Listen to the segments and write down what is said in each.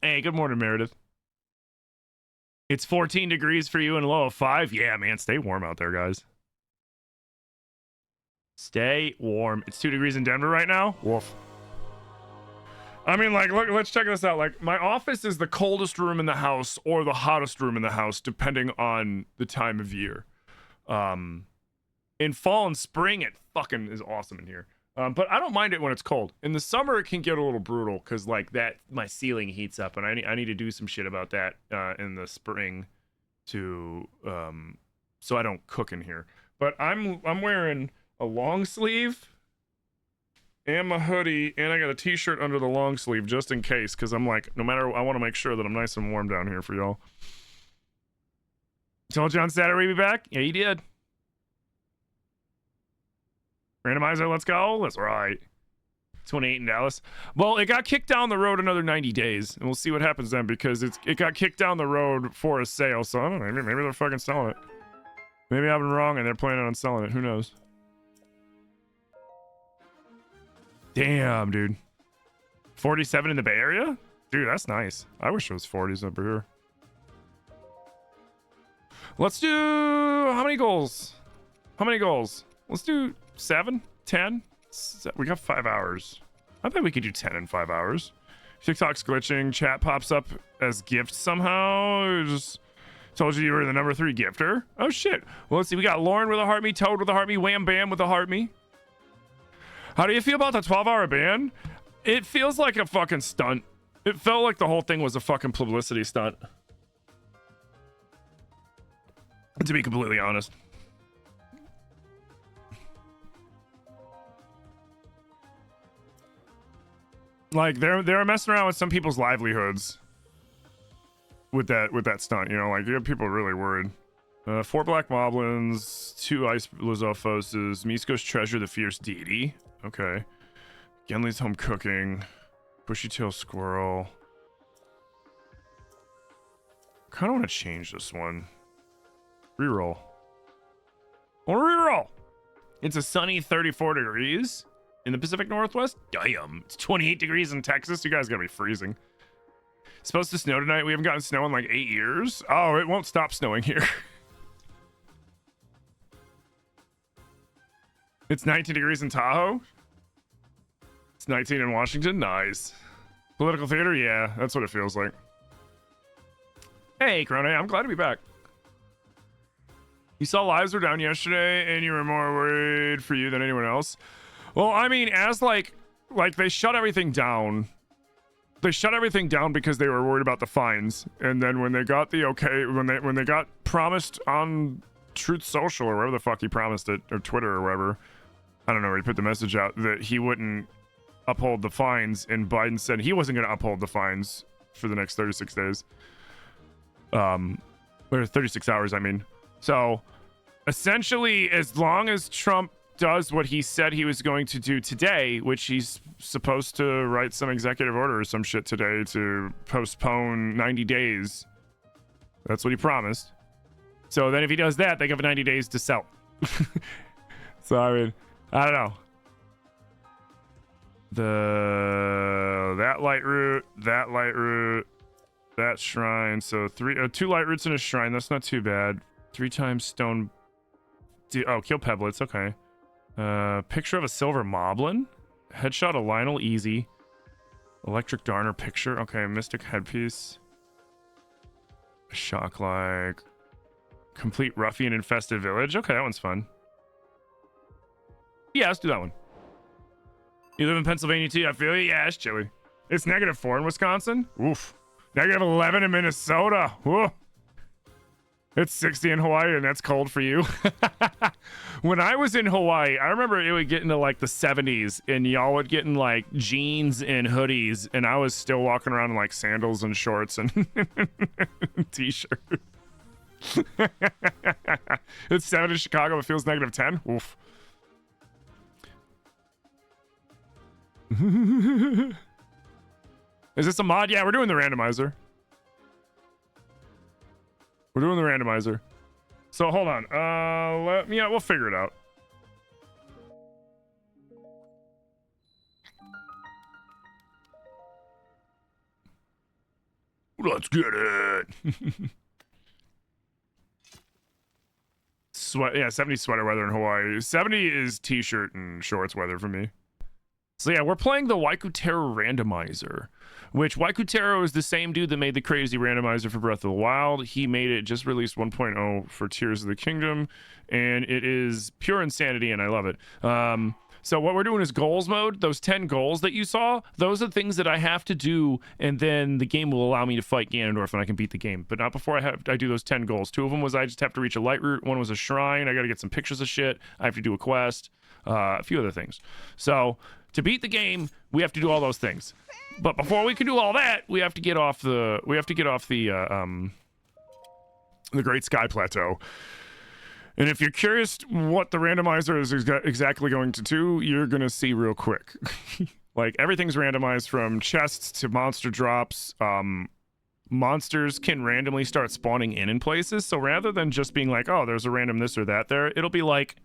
Hey, good morning, Meredith. It's 14 degrees for you and a low of 5. Yeah, man, stay warm out there, guys. Stay warm. It's 2 degrees in Denver right now. Woof. I mean, like, look, let's check this out. Like, my office is the coldest room in the house or the hottest room in the house, depending on the time of year. In fall and spring, it fucking is awesome in here. But I don't mind it when it's cold. In the summer, it can get a little brutal because, like, that my ceiling heats up, and I need to do some shit about that in the spring to so I don't cook in here. But I'm wearing a long sleeve and my hoodie, and I got a t-shirt under the long sleeve just in case, because I'm like, no matter, I want to make sure that I'm nice and warm down here for y'all. Told you on Saturday we'd be back? Yeah, you did. Randomizer, let's go. That's right. 28 in Dallas. Well, it got kicked down the road another 90 days, and we'll see what happens then, because it got kicked down the road for a sale, so I don't know, maybe they're fucking selling it. Maybe I've been wrong and they're planning on selling it. Who knows? Damn, dude. 47 in the Bay Area? Dude, that's nice. I wish it was 40s over here. Let's do... How many goals? How many goals? Let's do 7? 10? We got 5 hours. I bet we could do 10 in 5 hours. TikTok's glitching. Chat pops up as gifts somehow. Just told you were the number 3 gifter. Oh, shit. Well, let's see. We got Lauren with a heart me, Toad with a heart me, Wham Bam with a heart me. How do you feel about the 12-hour ban? It feels like a fucking stunt. It felt like the whole thing was a fucking publicity stunt. To be completely honest. Like, they're messing around with some people's livelihoods with that stunt, you know, like, you have people really worried. 4 black moblins, 2 ice Lizophoses, Misko's treasure, the fierce deity. Okay. Genly's home cooking. Bushy tail squirrel. Kind of want to change this one. Reroll. I want to reroll. It's a sunny 34 degrees in the Pacific Northwest. Damn. It's 28 degrees in Texas. You guys gotta be freezing. It's supposed to snow tonight. We haven't gotten snow in like 8 years. Oh, it won't stop snowing here. It's 19 degrees in Tahoe. It's 19 in Washington. Nice. Political theater? Yeah, that's what it feels like. Hey, Krone, I'm glad to be back. You saw lives were down yesterday and you were more worried for you than anyone else. Well, I mean, as like they shut everything down. They shut everything down because they were worried about the fines. And then when they got the okay, when they got promised on Truth Social or wherever the fuck he promised it, or Twitter or wherever, I don't know where he put the message out that he wouldn't uphold the fines, and Biden said he wasn't going to uphold the fines for the next 36 days. Or 36 hours, I mean. So, essentially, as long as Trump does what he said he was going to do today, which he's supposed to write some executive order or some shit today to postpone 90 days. That's what he promised. So then if he does that, they give 90 days to sell. So, I mean, I don't know. That light root, that shrine. So 2 light roots and a shrine. That's not too bad. 3 times stone. Oh, kill Peblets. Okay. Picture of a silver moblin. Headshot a Lionel, easy. Electric Darner picture. Okay, mystic headpiece. Shock like. Complete ruffian infested village. Okay, that one's fun. Yeah, let's do that one. You live in Pennsylvania too? I feel you. Yeah, it's chilly. It's -4 in Wisconsin. Oof. -11 in Minnesota. Whoa. It's 60 in Hawaii, and that's cold for you. When I was in Hawaii, I remember it would get into like the 70s, and y'all would get in like jeans and hoodies, and I was still walking around in like sandals and shorts and t-shirt. It's 7 in Chicago. It feels -10. Oof. Is this a mod? Yeah, we're doing the randomizer. We're doing the randomizer. So hold on. Yeah, we'll figure it out. Let's get it. Sweat, yeah, 70 sweater weather in Hawaii. 70 is t-shirt and shorts weather for me. So yeah, we're playing the Waikutero Randomizer, which Waikutero is the same dude that made the crazy randomizer for Breath of the Wild. He made it, just released 1.0 for Tears of the Kingdom, and it is pure insanity, and I love it. So what we're doing is goals mode. Those 10 goals that you saw, those are things that I have to do, and then the game will allow me to fight Ganondorf and I can beat the game. But not before I do those 10 goals. 2 of them was I just have to reach a light route. 1 was a shrine. I got to get some pictures of shit. I have to do a quest. A few other things. So to beat the game, we have to do all those things. But before we can do all that, we have to get off the Great Sky Plateau. And if you're curious what the randomizer is exactly going to do, you're going to see real quick. Like, everything's randomized from chests to monster drops. Monsters can randomly start spawning in places. So rather than just being like, oh, there's a random this or that there, it'll be like,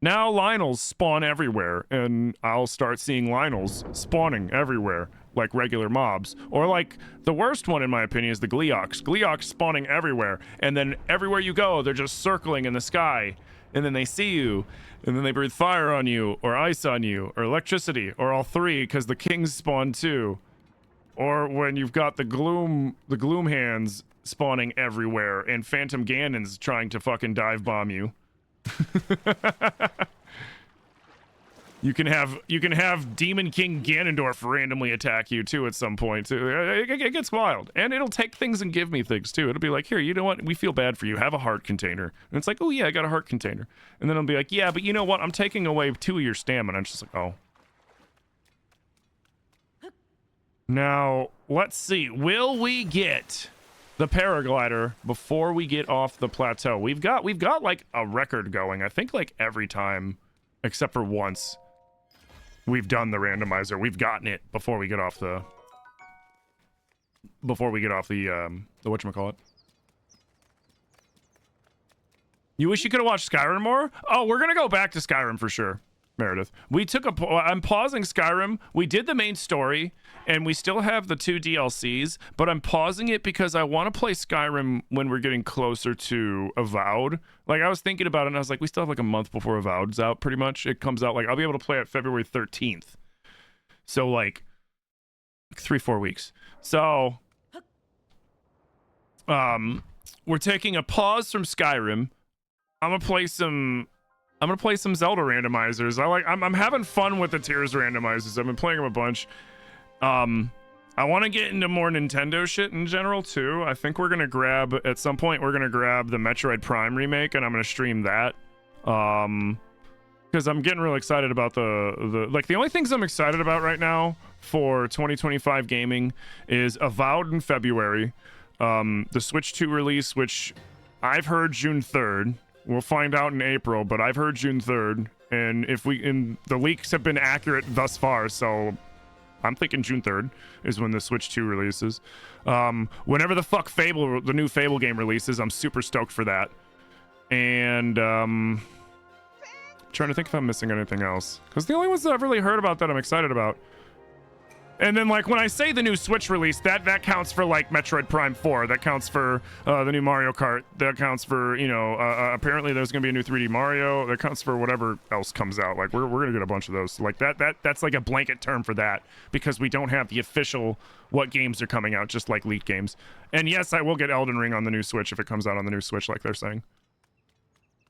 now Lionels spawn everywhere. And I'll start seeing Lionels spawning everywhere, like regular mobs. Or like, the worst one in my opinion is the Gleeoks. Gleeoks spawning everywhere, and then everywhere you go, they're just circling in the sky, and then they see you, and then they breathe fire on you, or ice on you, or electricity, or all three, because the kings spawn too. Or when you've got the gloom hands spawning everywhere, and Phantom Ganon's trying to fucking dive bomb you. You can have Demon King Ganondorf randomly attack you too at some point. It gets wild, and it'll take things and give me things too. It'll be like, here, you know what? We feel bad for you. Have a heart container, and it's like, oh yeah, I got a heart container, and then I'll be like, yeah, but you know what? I'm taking away 2 of your stamina. I'm just like, oh. Now let's see. Will we get the paraglider before we get off the plateau? We've got like a record going. I think like every time, except for once, we've done the randomizer. We've gotten it before we get off the whatchamacallit. You wish you could have watched Skyrim more? Oh, we're gonna go back to Skyrim for sure, Meredith. I'm pausing Skyrim. We did the main story, and we still have the 2 DLCs, but I'm pausing it because I want to play Skyrim when we're getting closer to Avowed. Like, I was thinking about it, and I was like, we still have like a month before Avowed's out, pretty much. It comes out, like, I'll be able to play it February 13th. So, like 3-4 weeks. So, we're taking a pause from Skyrim. I'm gonna play some Zelda randomizers. I'm having fun with the Tears randomizers. I've been playing them a bunch. I want to get into more Nintendo shit in general too. I think at some point we're gonna grab the Metroid Prime remake, and I'm gonna stream that. Because I'm getting real excited about the only things I'm excited about right now for 2025 gaming is Avowed in February, the Switch 2 release, which I've heard June 3rd. We'll find out in April, but I've heard June 3rd, and the leaks have been accurate thus far, so I'm thinking June 3rd is when the Switch 2 releases. Whenever the fuck the new Fable game releases, I'm super stoked for that. And trying to think if I'm missing anything else, because the only ones that I've really heard about that I'm excited about. And then, like, when I say the new Switch release, that counts for, like, Metroid Prime 4. That counts for the new Mario Kart. That counts for, apparently there's going to be a new 3D Mario. That counts for whatever else comes out. Like, we're going to get a bunch of those. Like, that's like a blanket term for that, because we don't have the official what games are coming out, just like leaked games. And yes, I will get Elden Ring on the new Switch if it comes out on the new Switch, like they're saying.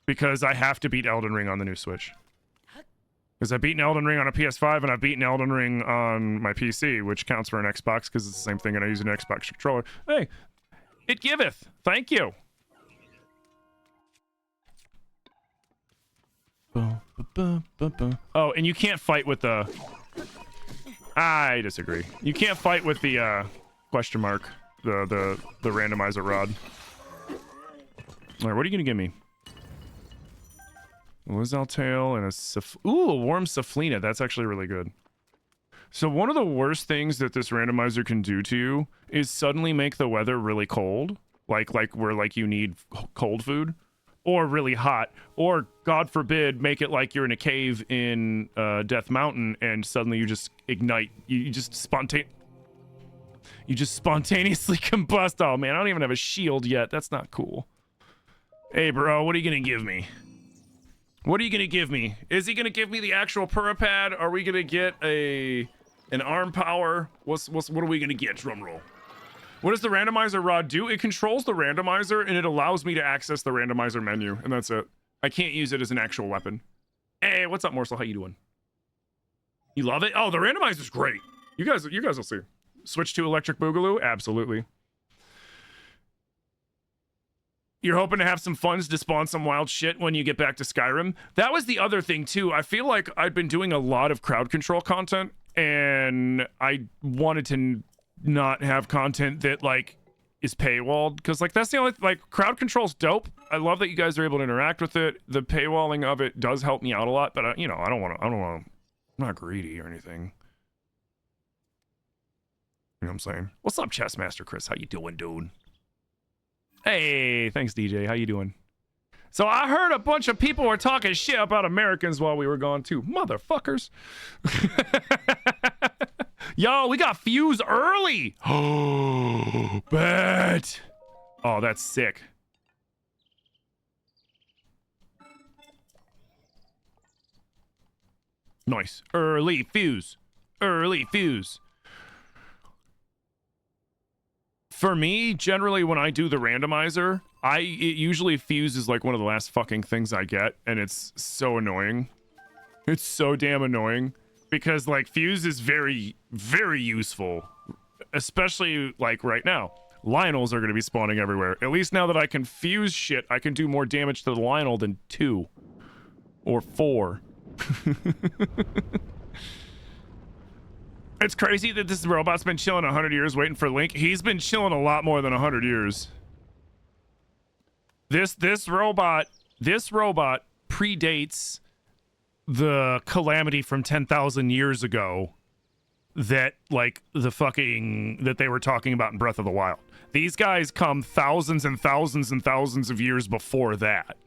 Because I have to beat Elden Ring on the new Switch. Because I've beaten Elden Ring on a PS5, and I've beaten Elden Ring on my PC, which counts for an Xbox, because it's the same thing, and I use an Xbox controller. Hey, it giveth. Thank you. Oh, and you can't fight with the... I disagree. You can't fight with the, question mark. The randomizer rod. Alright, what are you gonna give me? Lizal tail and a warm Saflina. That's actually really good. So one of the worst things that this randomizer can do to you is suddenly make the weather really cold, like where like you need cold food, or really hot, or God forbid make it like you're in a cave in Death Mountain and suddenly you just ignite. You just You just spontaneously combust. Oh, man, I don't even have a shield yet. That's not cool. Hey, bro, what are you going to give me? What are you going to give me? Is he going to give me the actual Purapad? Are we going to get an arm power? What are we going to get? Drum roll. What does the randomizer rod do? It controls the randomizer, and it allows me to access the randomizer menu, and that's it. I can't use it as an actual weapon. Hey, what's up, Morsel? How you doing? You love it? Oh, the randomizer's great. You guys will see. Switch to Electric Boogaloo? Absolutely. You're hoping to have some funds to spawn some wild shit when you get back to Skyrim? That was the other thing, too. I feel like I've been doing a lot of crowd control content, and I wanted to not have content that, like, is paywalled, because, like, that's the only, like, crowd control's dope. I love that you guys are able to interact with it. The paywalling of it does help me out a lot, but, you know, I don't want to, I'm not greedy or anything. You know what I'm saying? What's up, Chessmaster Chris? How you doing, dude? Hey, thanks, DJ. How you doing? So I heard a bunch of people were talking shit about Americans while we were gone, too. Motherfuckers. Yo, we got Fuse early. Oh, bet. Oh, that's sick. Nice. Early Fuse. Early Fuse. For me, generally, when I do the randomizer, it usually Fuse is like one of the last fucking things I get, and it's so annoying. It's so damn annoying because, like, Fuse is very, very useful, especially like right now. Lionels are going to be spawning everywhere. At least now that I can fuse shit, I can do more damage to the Lionel than 2 or 4. It's crazy that this robot's been chilling 100 years waiting for Link. He's been chilling a lot more than 100 years. This robot predates the calamity from 10,000 years ago that, like, that they were talking about in Breath of the Wild. These guys come thousands and thousands and thousands of years before that.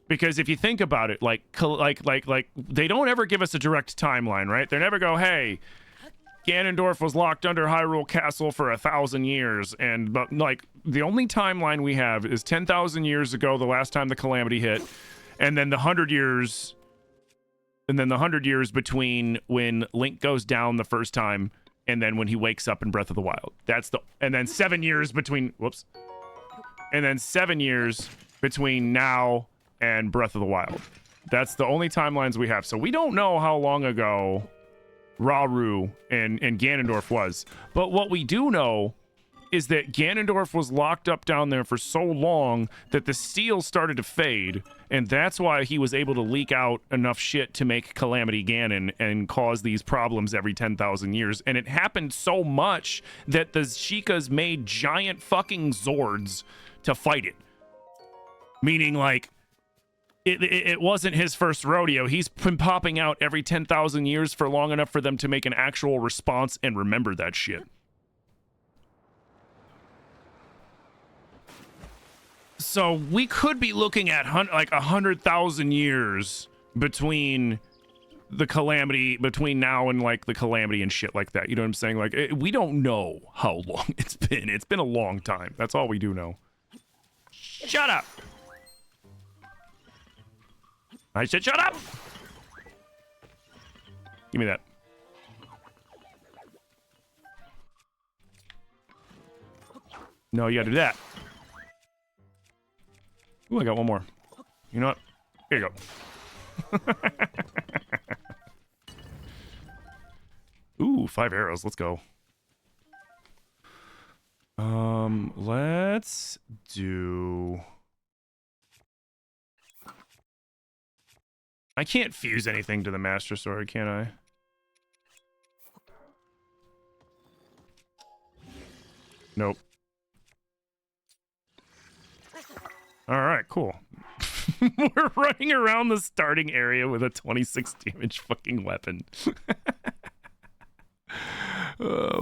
Because if you think about it, like they don't ever give us a direct timeline, right? They never go, hey, Ganondorf was locked under Hyrule Castle for 1,000 years, but like the only timeline we have is 10,000 years ago, the last time the calamity hit, and then the 100 years, between when Link goes down the first time and then when he wakes up in Breath of the Wild. And then 7 years between, and then 7 years between now and Breath of the Wild. That's the only timelines we have. So we don't know how long ago Rauru and Ganondorf was. But what we do know is that Ganondorf was locked up down there for so long that the steel started to fade, and that's why he was able to leak out enough shit to make Calamity Ganon and cause these problems every 10,000 years. And it happened so much that the Sheikahs made giant fucking Zords to fight it. Meaning, like, it wasn't his first rodeo. He's been popping out every 10,000 years for long enough for them to make an actual response and remember that shit. So we could be looking at like 100,000 years between the calamity, between now and like the calamity and shit like that. You know what I'm saying? Like, we don't know how long it's been. It's been a long time. That's all we do know. Shut up. I said shut up! Give me that. No, you gotta do that. Ooh, I got one more. You know what? Here you go. Ooh, 5 arrows. Let's go. Let's do... I can't fuse anything to the Master Sword, can I? Nope. Alright, cool. We're running around the starting area with a 26 damage fucking weapon.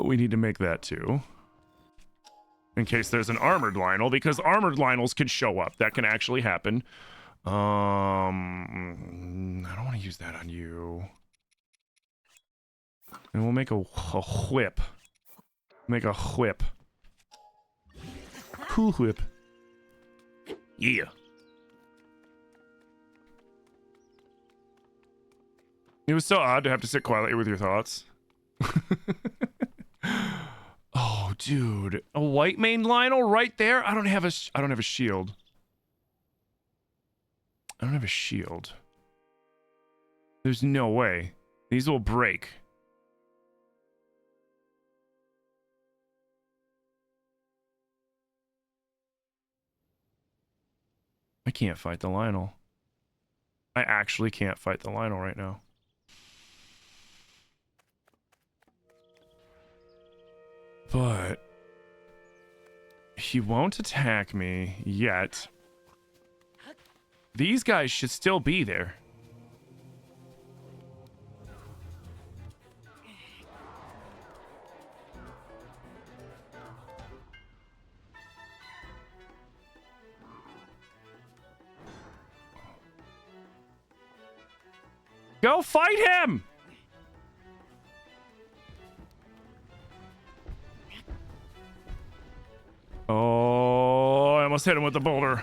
We need to make that too. In case there's an armored Lionel, because armored Lionels can show up. That can actually happen. I don't want to use that on you. And we'll make a whip. Make a whip. Cool whip. Yeah. It was so odd to have to sit quietly with your thoughts. Oh, dude. A white maned Lionel right there? I don't have a shield. I don't have a shield. There's no way. These will break. I can't fight the Lionel. I actually can't fight the Lionel right now. But he won't attack me yet. These guys should still be there. Go fight him! Oh, I almost hit him with the boulder.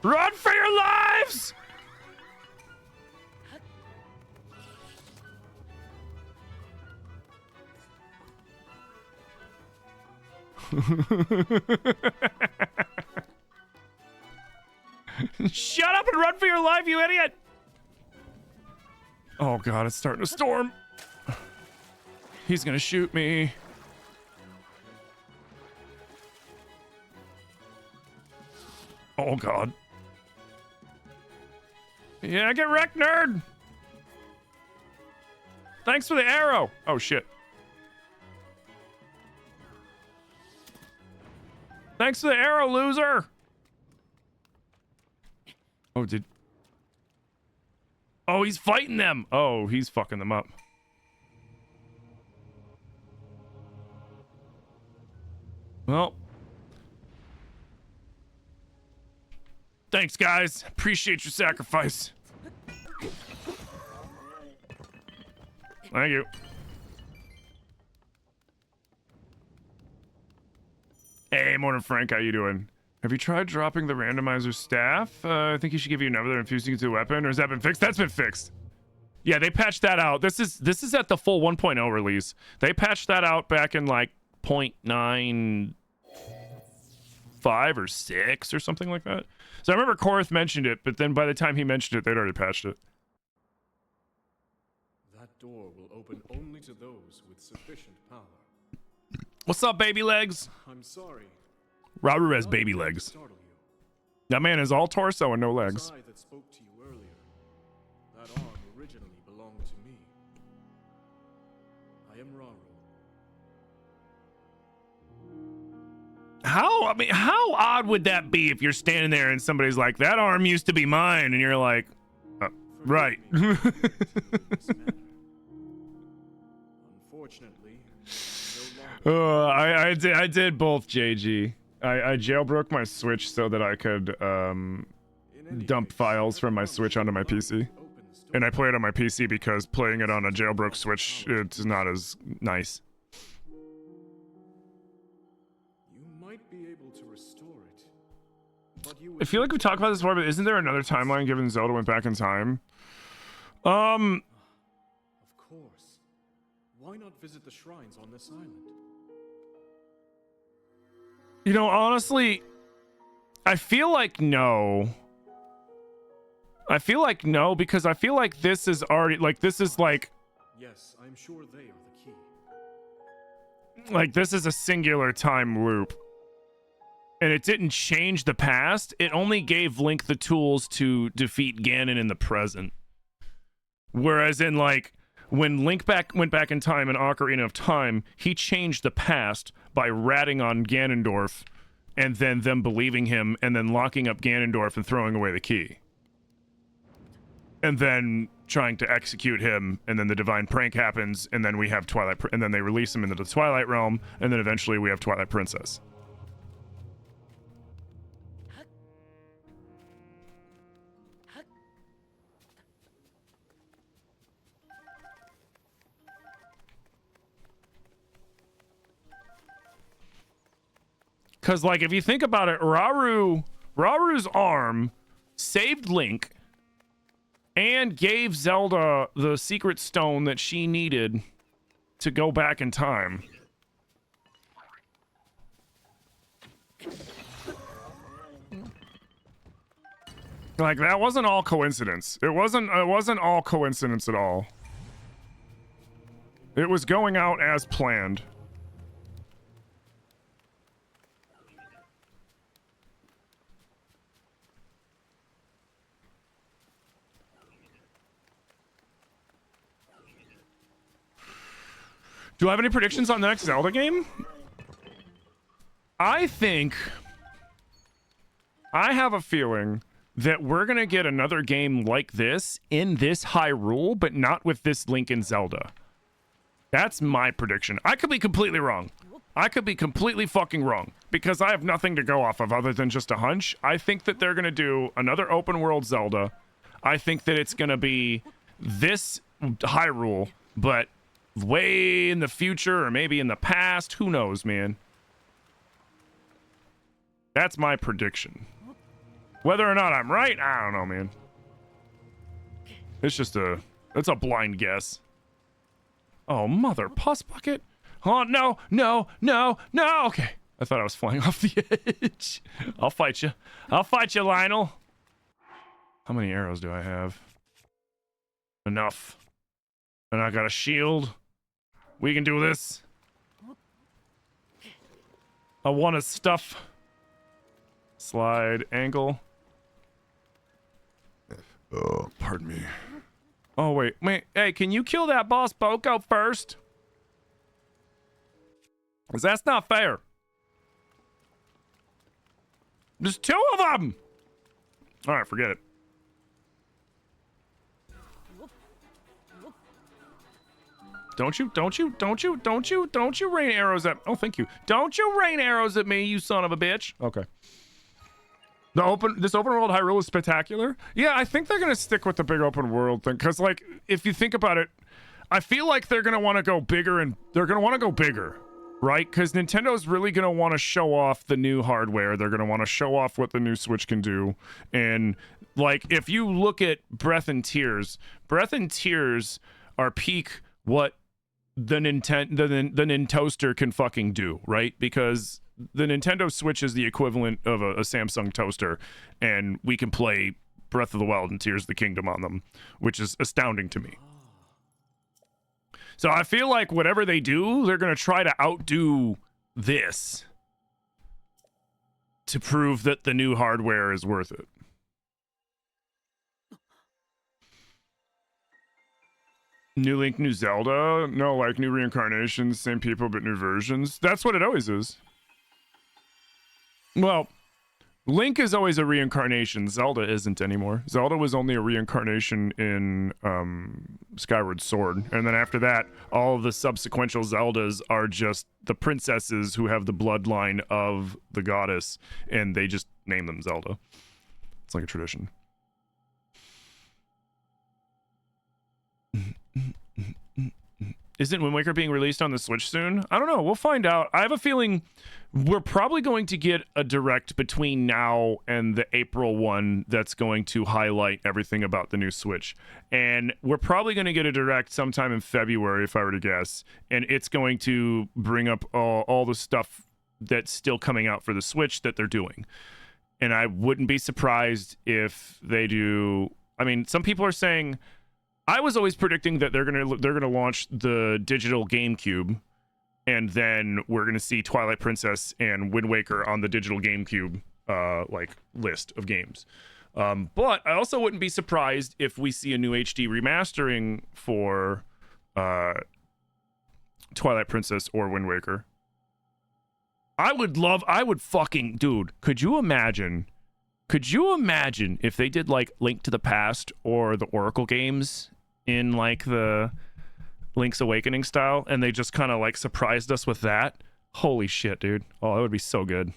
Run for your lives! Shut up and run for your life, you idiot! Oh god, it's starting to storm. He's gonna shoot me. Oh god. Yeah, get wrecked, nerd! Thanks for the arrow! Oh shit. Thanks for the arrow, loser! Oh, Oh, he's fighting them! Oh, he's fucking them up. Well. Thanks, guys. Appreciate your sacrifice. Thank you. Hey, morning, Frank. How you doing? Have you tried dropping the randomizer staff? I think he should give you another infusing into a weapon, or has that been fixed? That's been fixed. Yeah, they patched that out. This is at the full 1.0 release. They patched that out back in like 0.95 or 6 or something like that. So I remember Korath mentioned it, but then by the time he mentioned it, they'd already patched it. That door will open only to those with sufficient power. What's up, baby legs? I'm sorry. Robert has baby legs. That man is all torso and no legs. I that spoke to you earlier. That arm originally belonged to me. I am Raru. How odd would that be if you're standing there and somebody's like, that arm used to be mine, and you're like, right. Unfortunately, I did both, JG. I jailbroke my Switch so that I could dump files from my Switch onto my PC. And I play it on my PC because playing it on a jailbroke Switch, it's not as nice. you might be able to restore it, but you I feel like we talked about this before, but isn't there another timeline given Zelda went back in time? Of course. Why not visit the shrines on this island? You know, honestly, I feel like no. I feel like no, because I feel like this is already, like, this is like... Yes, I'm sure they are the key. Like, this is a singular time loop. And it didn't change the past. It only gave Link the tools to defeat Ganon in the present. Whereas in, like, when Link went back in time in Ocarina of Time, he changed the past by ratting on Ganondorf and then them believing him and then locking up Ganondorf and throwing away the key. And then trying to execute him, and then the divine prank happens, and then we have and then they release him into the Twilight Realm, and then eventually we have Twilight Princess. Because, like, if you think about it, Raru's arm saved Link and gave Zelda the secret stone that she needed to go back in time. Like, that wasn't all coincidence. It wasn't all coincidence at all. It was going out as planned. Do I have any predictions on the next Zelda game? I have a feeling that we're gonna get another game like this in this Hyrule, but not with this Link and Zelda. That's my prediction. I could be completely wrong. I could be completely fucking wrong because I have nothing to go off of other than just a hunch. I think that they're gonna do another open world Zelda. I think that it's gonna be this Hyrule, but way in the future or maybe in the past. Who knows, man? That's my prediction. Whether or not I'm right, I don't know, man. It's a blind guess. Oh, mother puss bucket. Oh, no. Okay. I thought I was flying off the edge. I'll fight you, Lionel. How many arrows do I have? Enough. And I got a shield. We can do this. I want to stuff. Slide angle. Oh, pardon me. Oh, wait. Hey, can you kill that boss Boko first? Because that's not fair. There's two of them. All right, forget it. Don't you rain arrows at... Oh, thank you. Don't you rain arrows at me, you son of a bitch. Okay. This open world Hyrule is spectacular. Yeah, I think they're going to stick with the big open world thing. Because, like, if you think about it, I feel like they're going to want to go bigger and... They're going to want to go bigger, right? Because Nintendo's really going to want to show off the new hardware. They're going to want to show off what the new Switch can do. And, like, if you look at Breath and Tears are peak what the Nintoaster can fucking do, right? Because the Nintendo Switch is the equivalent of a Samsung toaster, and we can play Breath of the Wild and Tears of the Kingdom on them, which is astounding to me. So I feel like whatever they do, they're going to try to outdo this to prove that the new hardware is worth it. New Link, new Zelda? No, like new reincarnations, same people, but new versions. That's what it always is. Well, Link is always a reincarnation. Zelda isn't anymore. Zelda was only a reincarnation in Skyward Sword. And then after that, all of the subsequential Zeldas are just the princesses who have the bloodline of the goddess, and they just name them Zelda. It's like a tradition. Isn't Wind Waker being released on the Switch soon? I don't know. We'll find out. I have a feeling we're probably going to get a direct between now and the April one that's going to highlight everything about the new Switch. And we're probably going to get a direct sometime in February, if I were to guess. And it's going to bring up all the stuff that's still coming out for the Switch that they're doing. And I wouldn't be surprised if they do... I mean, some people are saying... I was always predicting that they're gonna launch the digital GameCube, and then we're gonna see Twilight Princess and Wind Waker on the digital GameCube like list of games. But I also wouldn't be surprised if we see a new HD remastering for Twilight Princess or Wind Waker. I would fucking, dude, could you imagine if they did like Link to the Past or the Oracle games in like the Link's Awakening style, and they just kind of like surprised us with that? Holy shit, dude. Oh, that would be so good.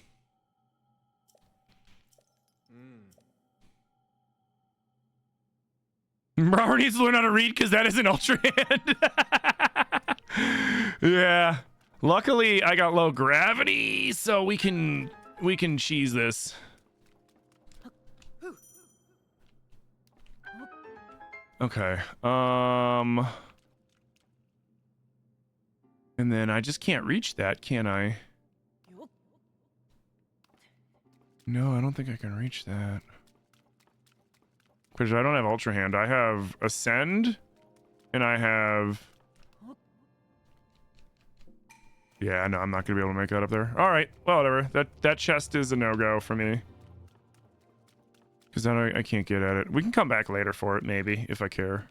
Robert needs to learn how to read because that is an Ultra Hand. Yeah. Luckily, I got low gravity, so we can cheese this. Okay. And then I just can't reach that, can I? No, I don't think I can reach that. Because I don't have Ultra Hand. I have Ascend, and I have... Yeah, no, I'm not going to be able to make that up there. All right, well, whatever. That chest is a no-go for me. Because I can't get at it. We can come back later for it, maybe, if I care.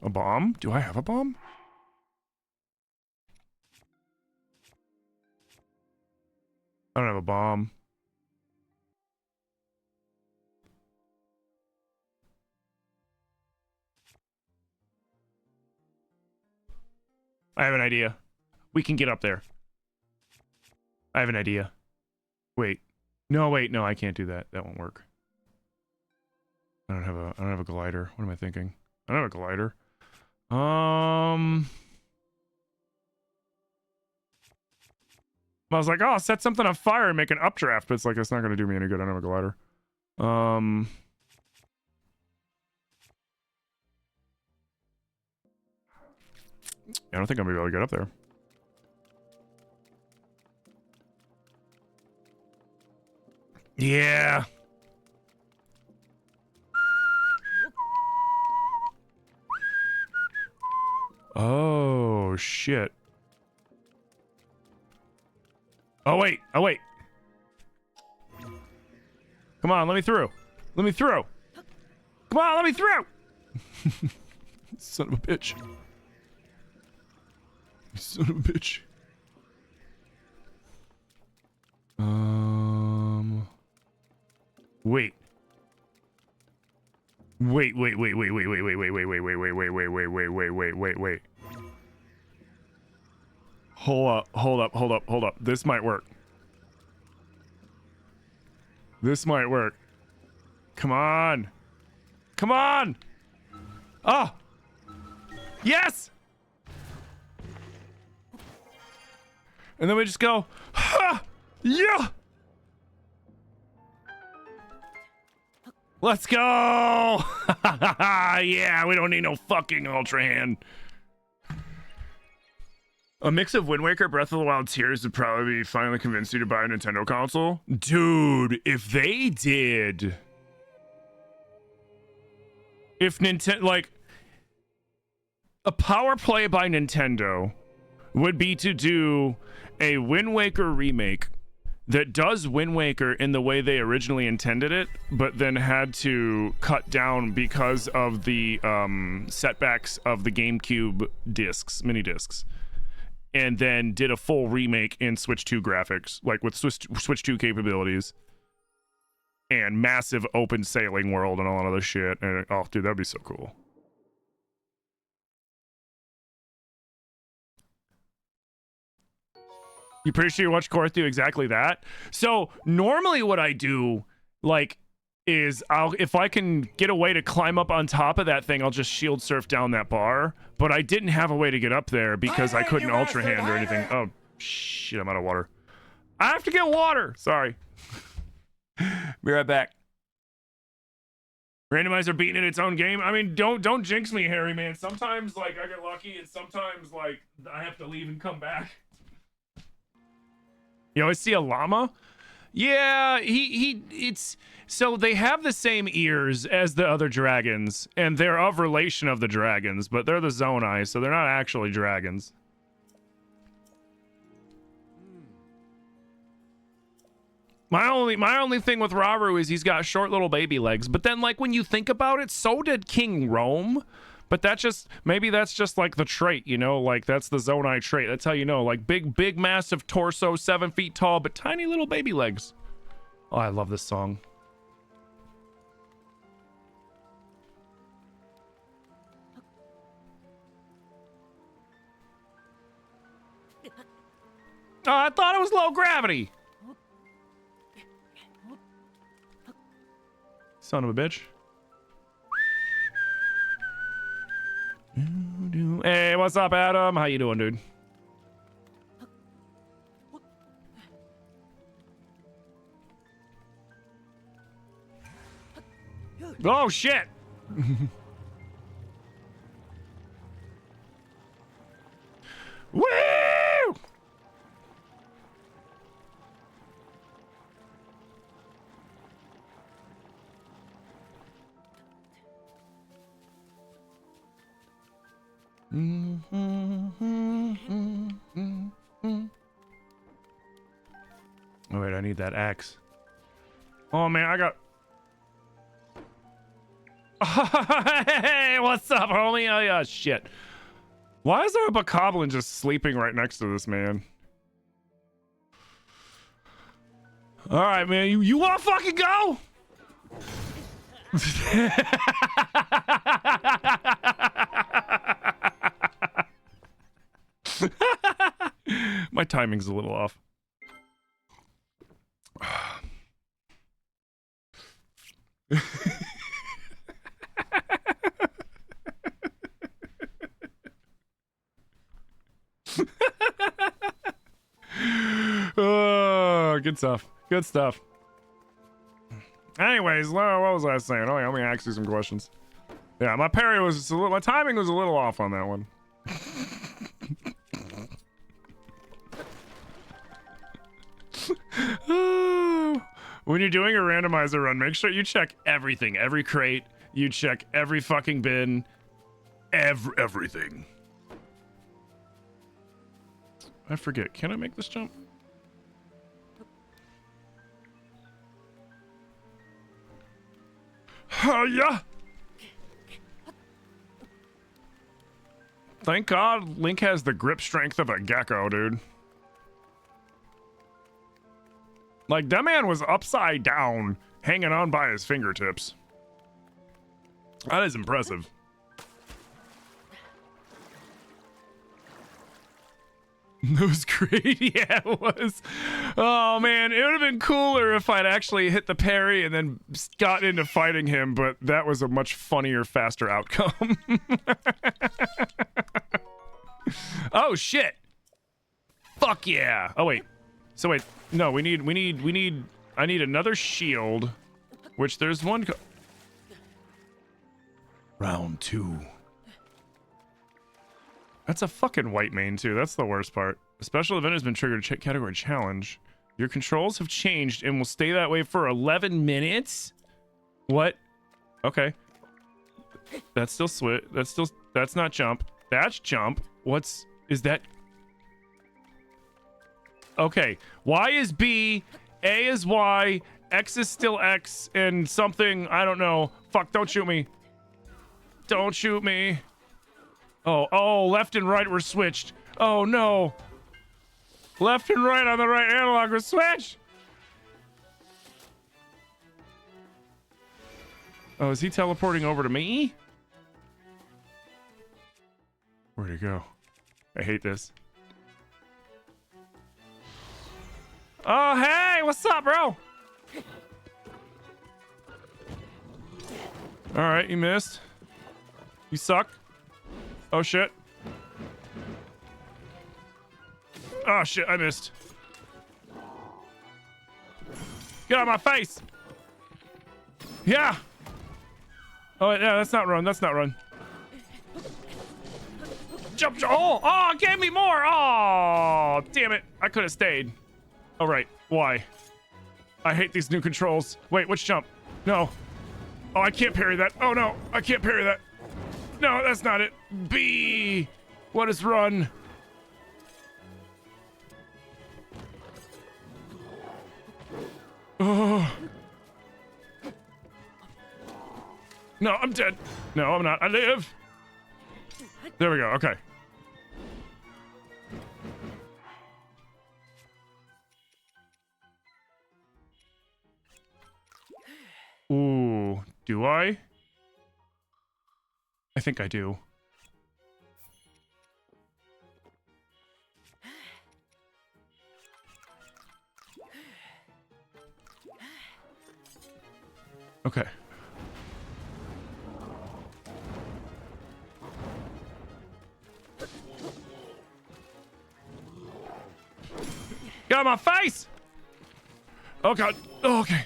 A bomb? Do I have a bomb? I don't have a bomb. I have an idea. We can get up there. I have an idea. Wait. No, wait, no, I can't do that. That won't work. I don't have a glider. What am I thinking? I don't have a glider. I was like, oh, set something on fire and make an updraft, but it's like, it's not gonna do me any good. I don't have a glider. I don't think I'm gonna be able to get up there. Yeah. Oh, shit. Oh, wait. Oh, wait. Come on, let me through. Let me through. Come on, let me through. Son of a bitch. Son of a bitch. Wait. Wait. Hold up. This might work. This might work. Come on. Come on. Oh. Yes. And then we just go, ha! Yeah! Let's go! Yeah, we don't need no fucking Ultra Hand. A mix of Wind Waker, Breath of the Wild, Tears would probably finally convince you to buy a Nintendo console. Dude, if they did... If Nintendo, like... A power play by Nintendo would be to do a Wind Waker remake that does Wind Waker in the way they originally intended it, but then had to cut down because of the setbacks of the GameCube discs, mini discs, and then did a full remake in Switch 2 graphics, like with Switch 2 capabilities and massive open sailing world and all that other shit. And oh, dude, that'd be so cool. You pretty sure you watch Korth do exactly that? So normally what I do, like, is if I can get a way to climb up on top of that thing, I'll just shield surf down that bar. But I didn't have a way to get up there because I couldn't Ultra Hand or anything. Oh, shit, I'm out of water. I have to get water. Sorry. Be right back. Randomizer beating in its own game. I mean, don't jinx me, Harry, man. Sometimes, like, I get lucky, and sometimes, like, I have to leave and come back. You always see a llama? Yeah, it's... So they have the same ears as the other dragons, and they're of relation of the dragons, but they're the Zonai, so they're not actually dragons. My only thing with Rauru is he's got short little baby legs, but then, like, when you think about it, so did King Rome. But that's just, maybe that's just like the trait, you know, like that's the Zonai trait. That's how you know, like big, massive torso, 7 feet tall, but tiny little baby legs. Oh, I love this song. Oh, I thought it was low gravity. Son of a bitch. Hey, what's up, Adam? How you doing, dude? Oh shit. Woo! Oh wait, I need that axe. Oh man, I got. Hey, what's up, homie? Oh yeah, shit. Why is there a bokoblin just sleeping right next to this man? All right, man, you want to fucking go? My timing's a little off. Oh, good stuff. Good stuff. Anyways, what was I saying? Oh, yeah, let me ask you some questions. Yeah, my parry was a little, my timing was a little off on that one. When you're doing a randomizer run, make sure you check everything, every crate. You check every fucking bin, everything. I forget. Can I make this jump? Oh yeah. Thank God Link has the grip strength of a gecko, dude. Like, that man was upside down, hanging on by his fingertips. That is impressive. That was great. Yeah, it was. Oh, man. It would have been cooler if I'd actually hit the parry and then got into fighting him, but that was a much funnier, faster outcome. Oh, shit. Fuck yeah. Oh, wait. So, wait. No, I need another shield, which there's one. Round 2. That's a fucking white main, too. That's the worst part. A special event has been triggered. Category challenge. Your controls have changed and will stay that way for 11 minutes? What? Okay. That's still switch. That's not jump. That's jump. Is that? Okay. Y is B, A is Y, X is still X, and something, I don't know. Fuck, don't shoot me. Don't shoot me. Oh, left and right were switched. Oh, no. Left and right on the right analog were switched. Oh, is he teleporting over to me? Where'd he go? I hate this. Oh, hey, what's up, bro? All right, you missed. You suck. Oh, shit. Oh, shit, I missed. Get out of my face. Yeah. Oh, yeah, that's not run. That's not run. Jump. Oh, it gave me more. Oh, damn it. I could have stayed. All right. Why? I hate these new controls. Wait, which jump? No. Oh, I can't parry that. Oh, no. I can't parry that. No, that's not it. B. What is run? Oh. No, I'm dead. No, I'm not. I live. There we go. Okay. Ooh, do I? I think I do. Okay. Get out of my face! Oh god. Oh, okay.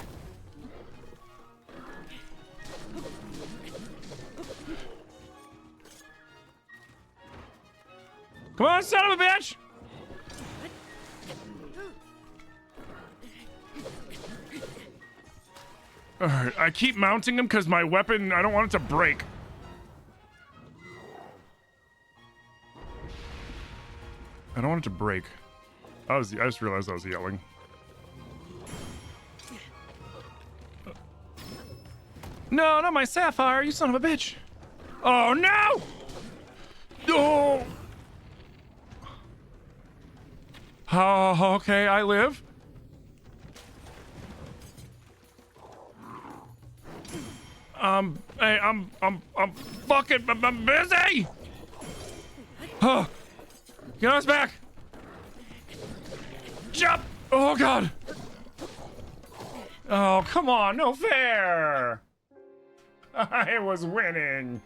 Come on, son of a bitch! Alright, I keep mounting him because my weapon, I don't want it to break. I don't want it to break. I just realized I was yelling. No, not my sapphire, you son of a bitch! Oh no! Oh! Oh, okay, I live. Hey, I'm fucking, I'm busy! Oh, get us back! Jump! Oh god! Oh, come on, no fair! I was winning!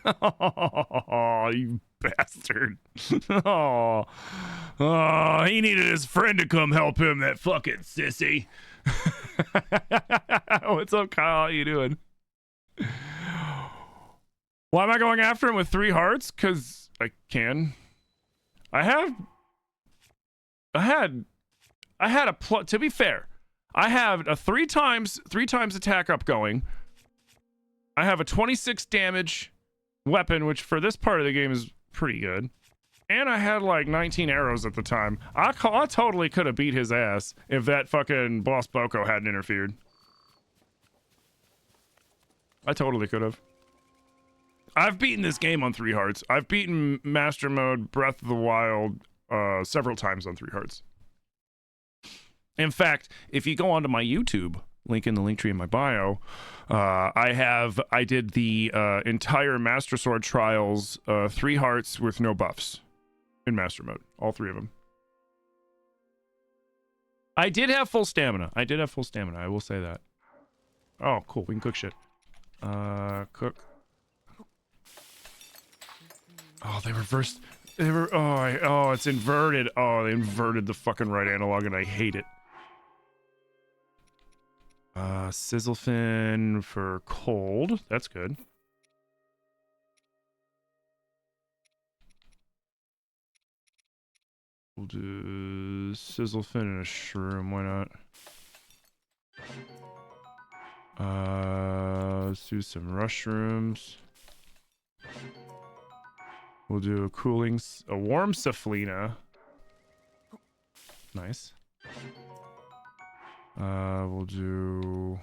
Oh, you bastard. Oh, he needed his friend to come help him, that fucking sissy. What's up, Kyle? How you doing? Why am I going after him with 3 hearts? Because I can. I had a plot. To be fair, I have a 3 times attack up going. I have a 26 damage weapon, which for this part of the game is pretty good. And I had like 19 arrows at the time. I totally could have beat his ass if that fucking boss Boko hadn't interfered. I totally could have. I've beaten this game on 3 hearts. I've beaten Master Mode Breath of the Wild several times on 3 hearts. In fact, if you go onto my YouTube, link in the link tree in my bio, I did the entire Master Sword Trials 3 hearts with no buffs in Master Mode. All 3 of them. I did have full stamina. I will say that. Oh, cool. We can cook shit. Cook. Oh, they reversed. They were. Oh, it's inverted. Oh, they inverted the fucking right analog, and I hate it. Sizzle fin for cold. That's good. We'll do sizzle fin and a shroom. Why not? Let's do some mushrooms. We'll do a warm Saflina. Nice. We'll do...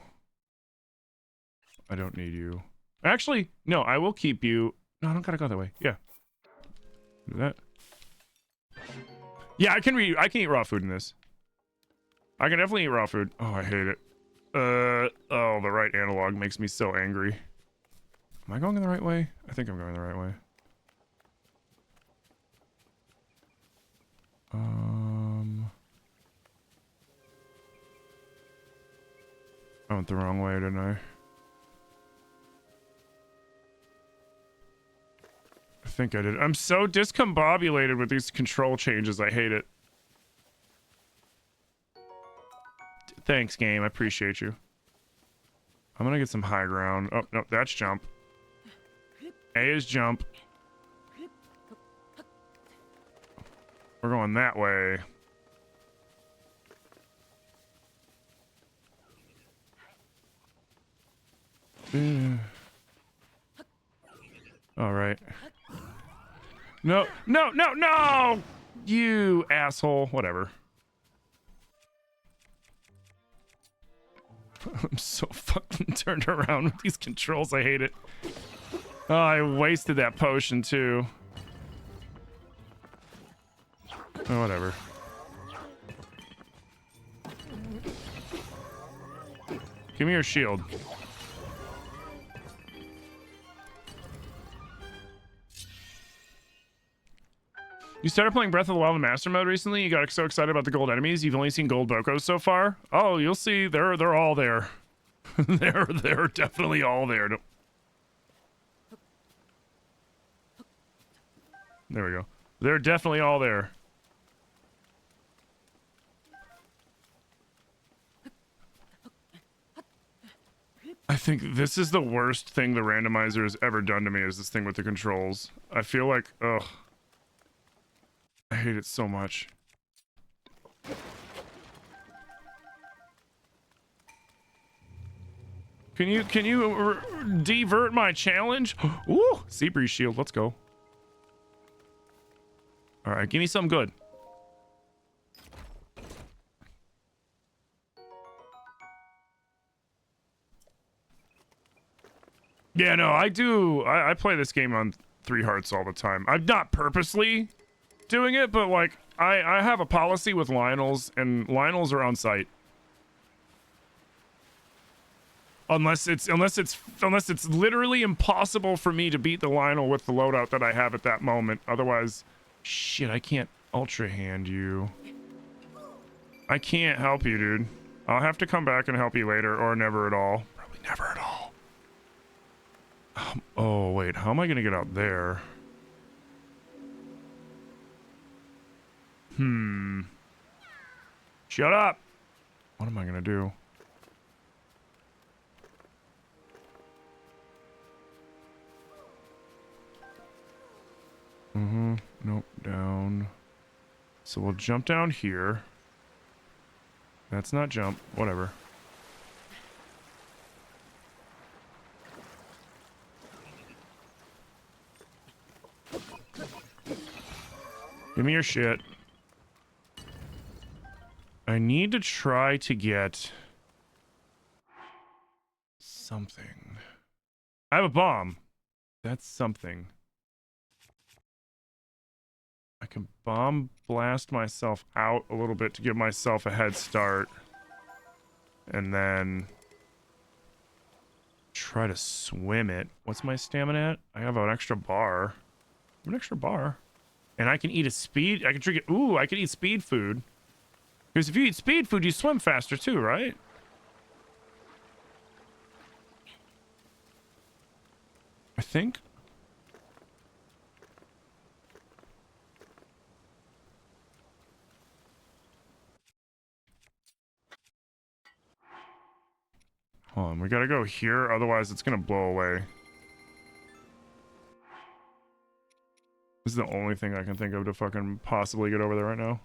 I don't need you. Actually, no, I will keep you. No, I don't gotta go that way. Yeah. Do that. Yeah, I can eat raw food in this. I can definitely eat raw food. Oh, I hate it. Oh, the right analog makes me so angry. Am I going in the right way? I think I'm going the right way. I went the wrong way, didn't I? I think I did. I'm so discombobulated with these control changes. I hate it. Thanks, game. I appreciate you. I'm gonna get some high ground. Oh, no, that's jump. A is jump. We're going that way. All right. No, no, no, no! You asshole. Whatever. I'm so fucking turned around with these controls. I hate it. Oh, I wasted that potion too. Oh, whatever. Give me your shield. You started playing Breath of the Wild in Master Mode recently. You got so excited about the gold enemies. You've only seen gold Bokos so far. Oh, you'll see. They're all there. they're definitely all there. There we go. They're definitely all there. I think this is the worst thing the randomizer has ever done to me, is this thing with the controls. I feel like, ugh. hate it so much. Can you divert my challenge? Ooh, sea breeze shield. Let's go. All right, give me something good. Yeah, no, I do. I play this game on 3 hearts all the time. I'm not purposely doing it, but like I have a policy with Lionels, and Lionels are on site. Unless it's literally impossible for me to beat the Lionel with the loadout that I have at that moment. Otherwise, shit, I can't ultra hand you. I can't help you, dude. I'll have to come back and help you later, or never at all. Probably never at all. Oh, wait, how am I gonna get out there? Shut up! What am I gonna do? Nope, down. So we'll jump down here. That's not jump, whatever. Give me your shit. I need to try to get something. I have a bomb. That's something. I can bomb blast myself out a little bit to give myself a head start. And then try to swim it. What's my stamina at? I have an extra bar. An extra bar. And I can eat a speed. I can drink it. Ooh, I can eat speed food. Because if you eat speed food, you swim faster too, right? I think. Hold on, we gotta go here, otherwise it's gonna blow away. This is the only thing I can think of to fucking possibly get over there right now.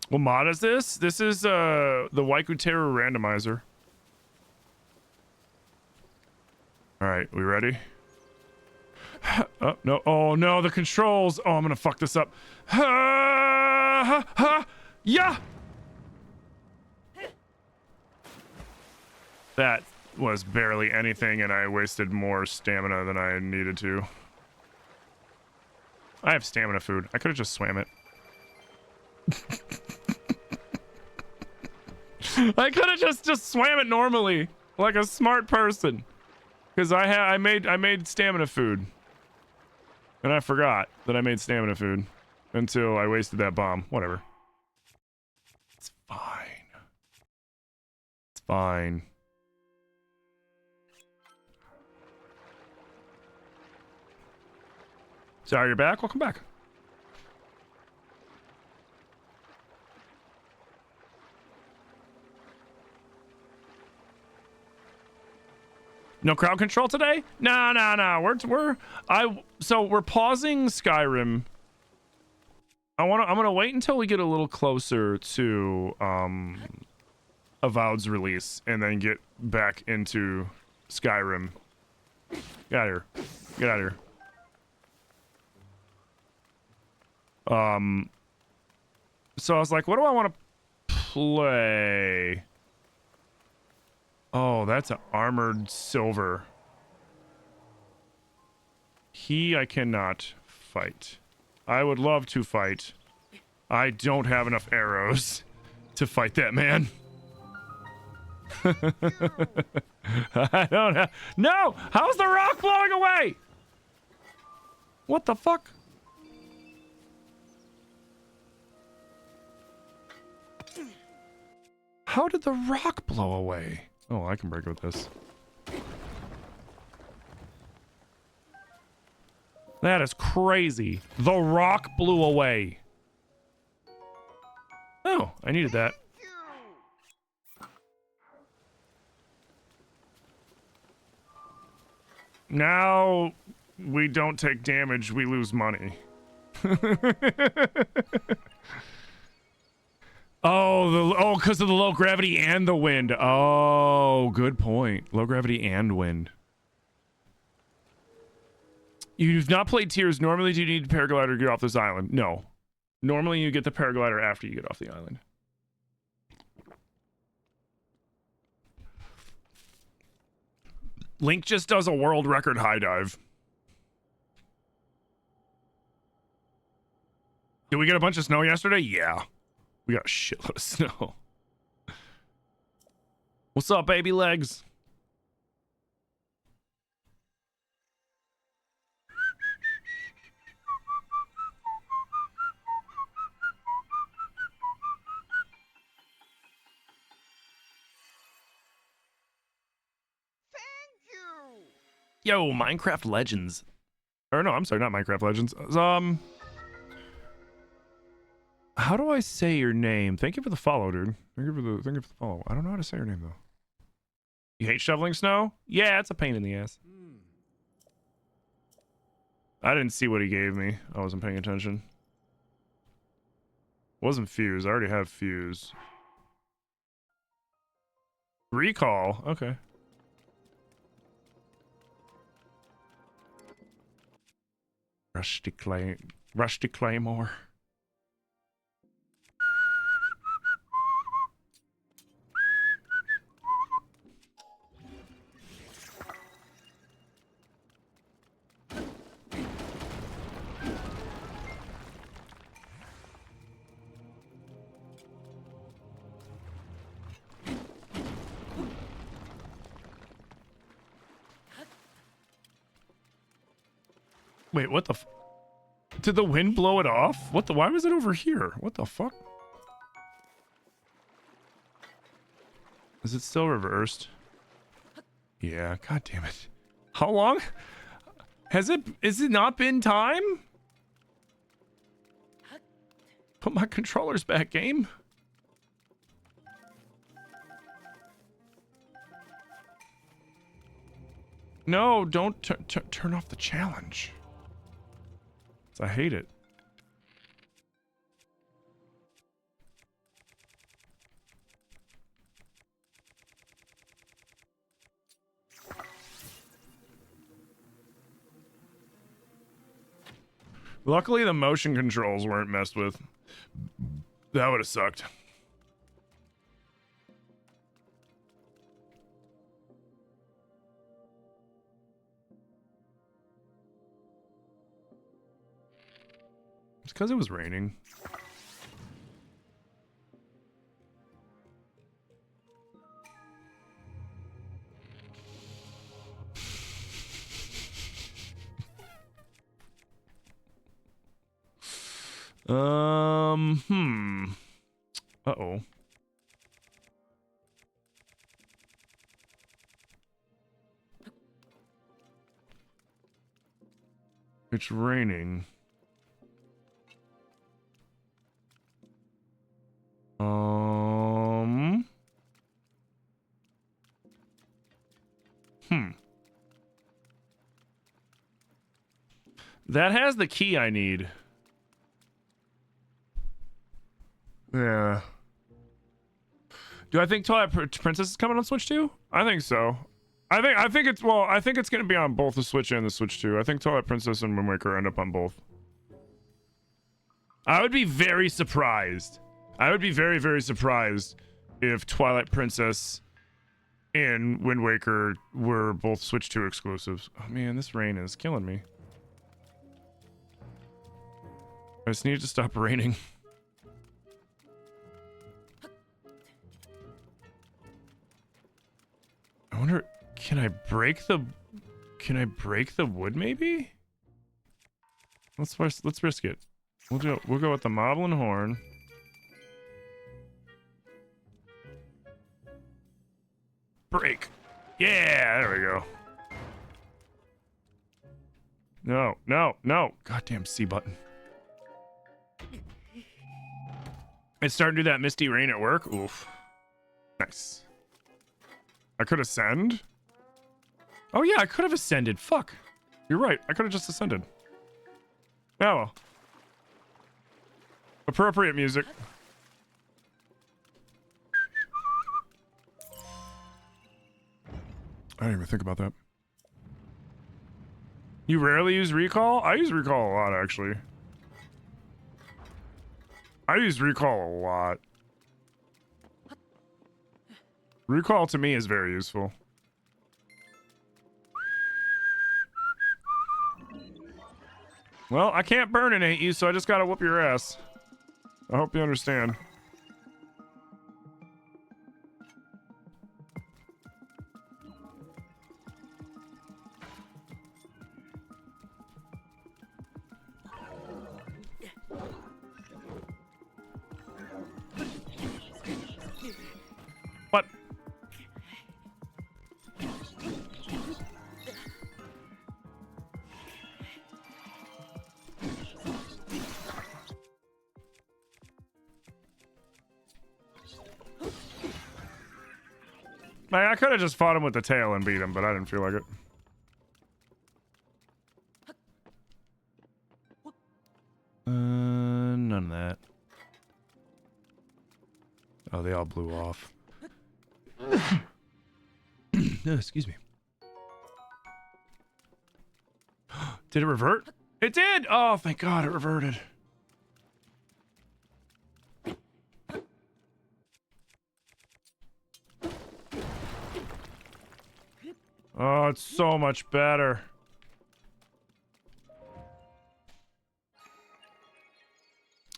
What mod is this? This is the Waikutero Randomizer. Alright, we ready? Oh, no. Oh, no, the controls. Oh, I'm gonna fuck this up. Yeah! That was barely anything, and I wasted more stamina than I needed to. I have stamina food. I could have just swam it. I could have just swam it normally, like a smart person. Because I made stamina food. And I forgot that I made stamina food until I wasted that bomb. Whatever. It's fine. It's fine. Sorry, you're back? Welcome back. No crowd control today? No. We're pausing Skyrim. I'm gonna wait until we get a little closer to Avowed's release and then get back into Skyrim. Get out of here. Get out of here. So I was like, what do I want to play? Oh, that's an armored silver. I cannot fight. I would love to fight. I don't have enough arrows to fight that man. I don't have... No! How's the rock blowing away? What the fuck? How did the rock blow away? Oh, I can break with this. That is crazy. The rock blew away. Oh, I needed that. Now, We don't take damage, we lose money. Oh, because of the low gravity and the wind. Oh, good point. Low gravity and wind. You've not played Tears. Normally, do you need a paraglider to get off this island? No. Normally, you get the paraglider after you get off the island. Link just does a world record high dive. Did we get a bunch of snow yesterday? Yeah. We got a shitload of snow. What's up, baby legs? Yo, Minecraft Legends. Or no, I'm sorry, not Minecraft Legends. How do I say your name? Thank you for the follow, dude. Thank you for the follow. I don't know how to say your name though. You hate shoveling snow? Yeah, it's a pain in the ass. I didn't see what he gave me. I wasn't paying attention. Wasn't fuse. I already have fuse. Recall. Okay. Rusty Claymore. Wait, what the did the wind blow it off? What the why was it over here? What the fuck? Is it still reversed? Yeah, god damn it. How long? Is it not been time? Put my controllers back, game. No, don't turn off the challenge. I hate it. Luckily, the motion controls weren't messed with. That would have sucked. It's because it was raining. Uh-oh. It's raining. That has the key I need. Yeah. Do I think Twilight Princess is coming on Switch 2? I think so. I think it's gonna be on both the Switch and the Switch 2. I think Twilight Princess and Wind Waker end up on both. I would be very surprised. I would be very, very surprised if Twilight Princess and Wind Waker were both Switch 2 exclusives. Oh man, this rain is killing me. I just need it to stop raining. I wonder, can I break the wood maybe? Let's risk it. We'll go with the Moblin Horn. Break. Yeah, there we go. No. Goddamn C button. It's starting to do that misty rain at work. Oof. Nice. I could ascend? Oh yeah, I could have ascended. Fuck. You're right. I could have just ascended. Oh well. Appropriate music. I didn't even think about that. You rarely use recall? I use recall a lot, actually. I use recall a lot. Recall to me is very useful. Well, I can't burninate you, so I just gotta whoop your ass. I hope you understand. What? I could have just fought him with the tail and beat him, but I didn't feel like it. None of that. Oh, they all blew off. No, excuse me. Did it revert? It did! Oh, thank God it reverted. Oh, it's so much better.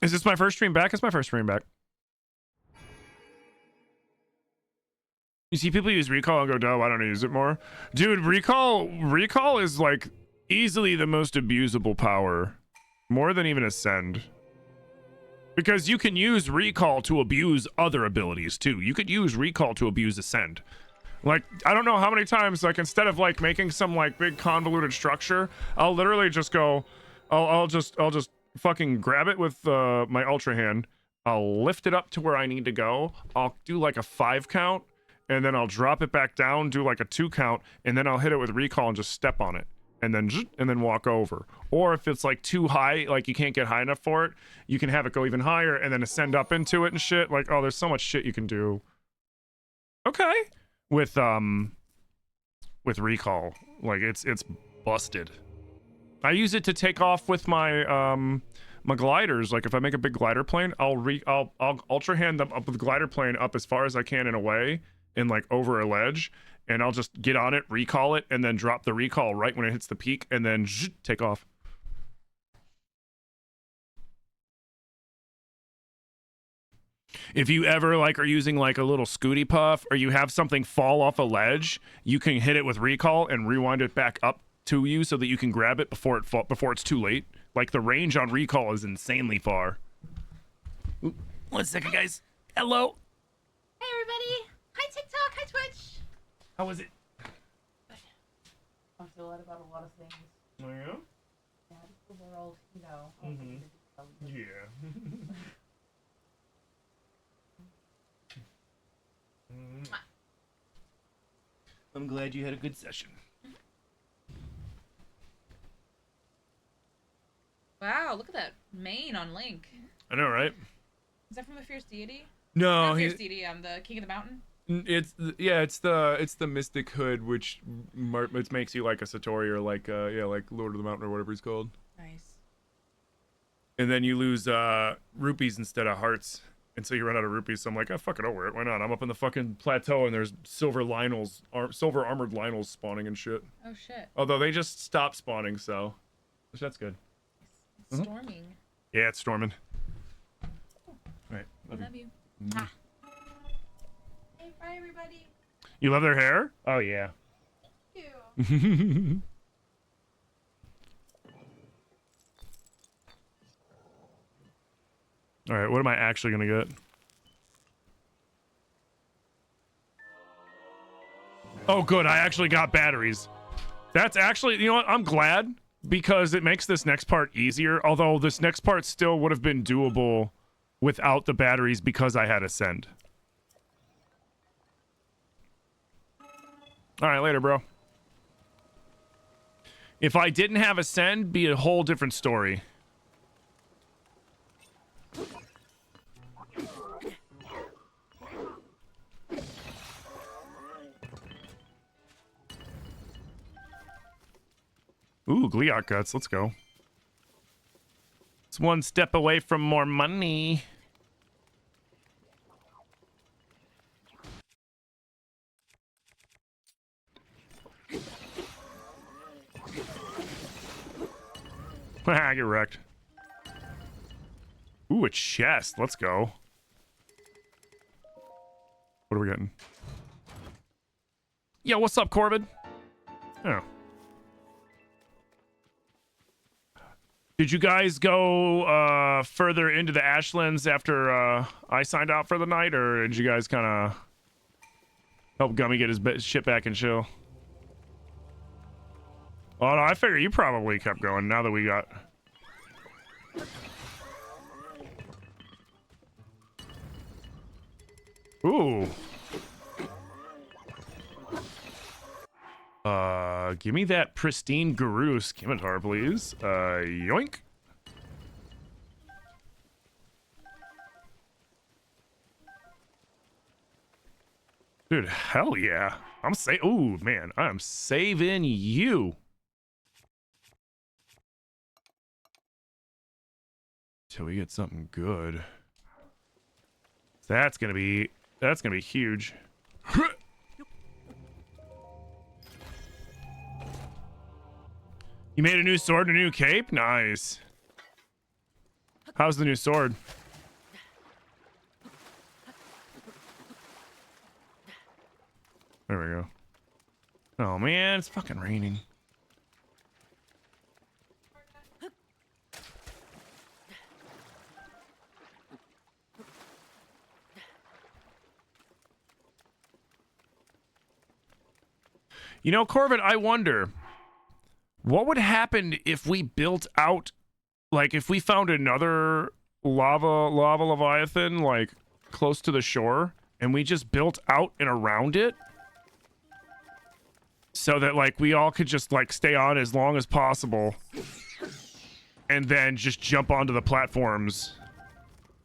Is this my first stream back? It's my first stream back. You see people use recall and go, "Duh, why don't I use it more?" Dude, recall is like easily the most abusable power. More than even ascend. Because you can use recall to abuse other abilities too. You could use recall to abuse ascend. Like, I don't know how many times, like, instead of like making some like big convoluted structure, I'll literally just go, I'll just fucking grab it with my ultra hand. I'll lift it up to where I need to go. I'll do like a 5 count, and then I'll drop it back down, do like a 2 count, and then I'll hit it with recall and just step on it, and then walk over. Or if it's like too high, like you can't get high enough for it, you can have it go even higher and then ascend up into it and shit. Like, oh, there's so much shit you can do. Okay. With recall, like it's busted. I use it to take off with my my gliders. Like if I make a big glider plane, I'll ultra hand them up with the glider plane up as far as I can and away, and like over a ledge, and I'll just get on it, recall it, and then drop the recall right when it hits the peak, and then take off. If you ever like are using like a little Scooty Puff, or you have something fall off a ledge, you can hit it with recall and rewind it back up to you so that you can grab it before it's too late. Like the range on recall is insanely far. Ooh, 1 second, guys. Hello. Hey everybody! Hi TikTok, hi Twitch! How was it? I feel bad about a lot of things. Oh yeah? Yeah, just the world, you know. Yeah. I'm glad you had a good session. Wow, look at that mane on Link. I know, right? Is that from the Fierce Deity? No, Not Fierce Deity, the King of the Mountain? It's the Mystic Hood, which it makes you like a Satori or like like Lord of the Mountain or whatever he's called. Nice. And then you lose rupees instead of hearts. And so you run out of rupees, so I'm like, oh, fuck it, I'll wear it. Why not? I'm up in the fucking plateau, and there's silver armored Lionels spawning and shit. Oh, shit. Although they just stopped spawning, so that's good. It's storming. Yeah, it's storming. All right, Love you. Ah. Hey, bye, everybody. You love their hair? Oh, yeah. Thank you. All right, what am I actually gonna get? Oh, good, I actually got batteries. That's actually, you know what, I'm glad, because it makes this next part easier, although this next part still would have been doable without the batteries because I had Ascend. All right, later, bro. If I didn't have Ascend, be a whole different story. Ooh, Gliok guts. Let's go. It's one step away from more money. Ah, get wrecked. Ooh, a chest. Let's go. What are we getting? Yo, what's up, Corbin? Oh. Did you guys go further into the Ashlands after I signed out for the night, or did you guys kind of help Gummy get his shit back and chill? Oh, no, I figure you probably kept going now that we got... Ooh. Give me that pristine Gerudo Scimitar, please. Yoink. Dude, hell yeah. Ooh, man, I'm saving you. Till we get something good. That's gonna be huge. You made a new sword and a new cape? Nice. How's the new sword? There we go. Oh man, it's fucking raining. You know, Corbin, I wonder, what would happen if we built out, like, if we found another lava leviathan, like, close to the shore, and we just built out and around it, so that, like, we all could just, like, stay on as long as possible, and then just jump onto the platforms,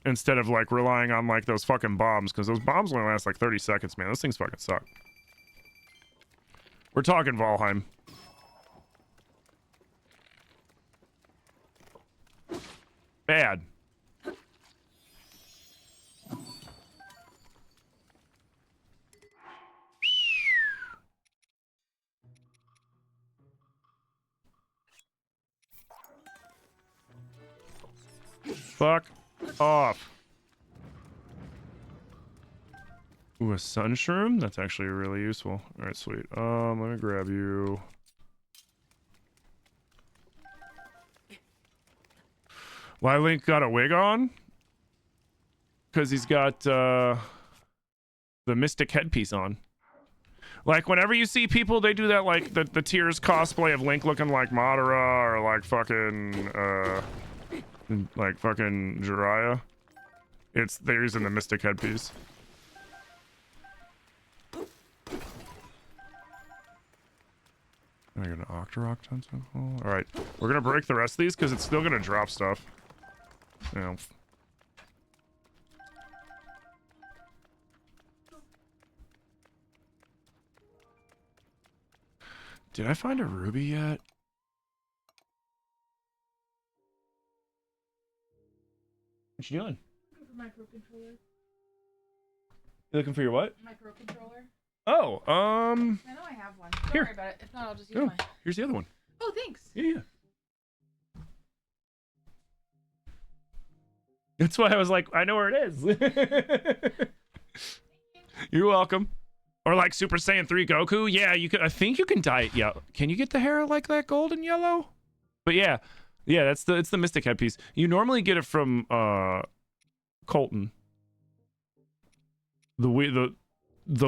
instead of, like, relying on, like, those fucking bombs, because those bombs only last, like, 30 seconds, man. Those things fucking suck. We're talking Valheim. Bad. Fuck off. Ooh, a sun shroom? That's actually really useful. Alright, sweet. Let me grab you. Why Link got a wig on? Because he's got the Mystic headpiece on. Like, whenever you see people, they do that, like, the Tears cosplay of Link looking like Madara or, like, fucking, Jiraiya. They're using the Mystic headpiece. I got an Octorok tentacle. Alright, we're gonna break the rest of these because it's still gonna drop stuff. Yeah. Did I find a ruby yet? What you doing? Looking for microcontroller. You looking for your what? Microcontroller. Oh, I know I have one. Don't Here. worry about it. If not, I'll just use oh, mine. here's the other one. Oh, thanks. Yeah. That's why I was like, I know where it is. You're welcome. Or like Super Saiyan 3 Goku. Yeah, you could. I think you can dye it. Yeah. Can you get the hair like that golden yellow? But yeah, it's the Mystic headpiece. You normally get it from Colton. The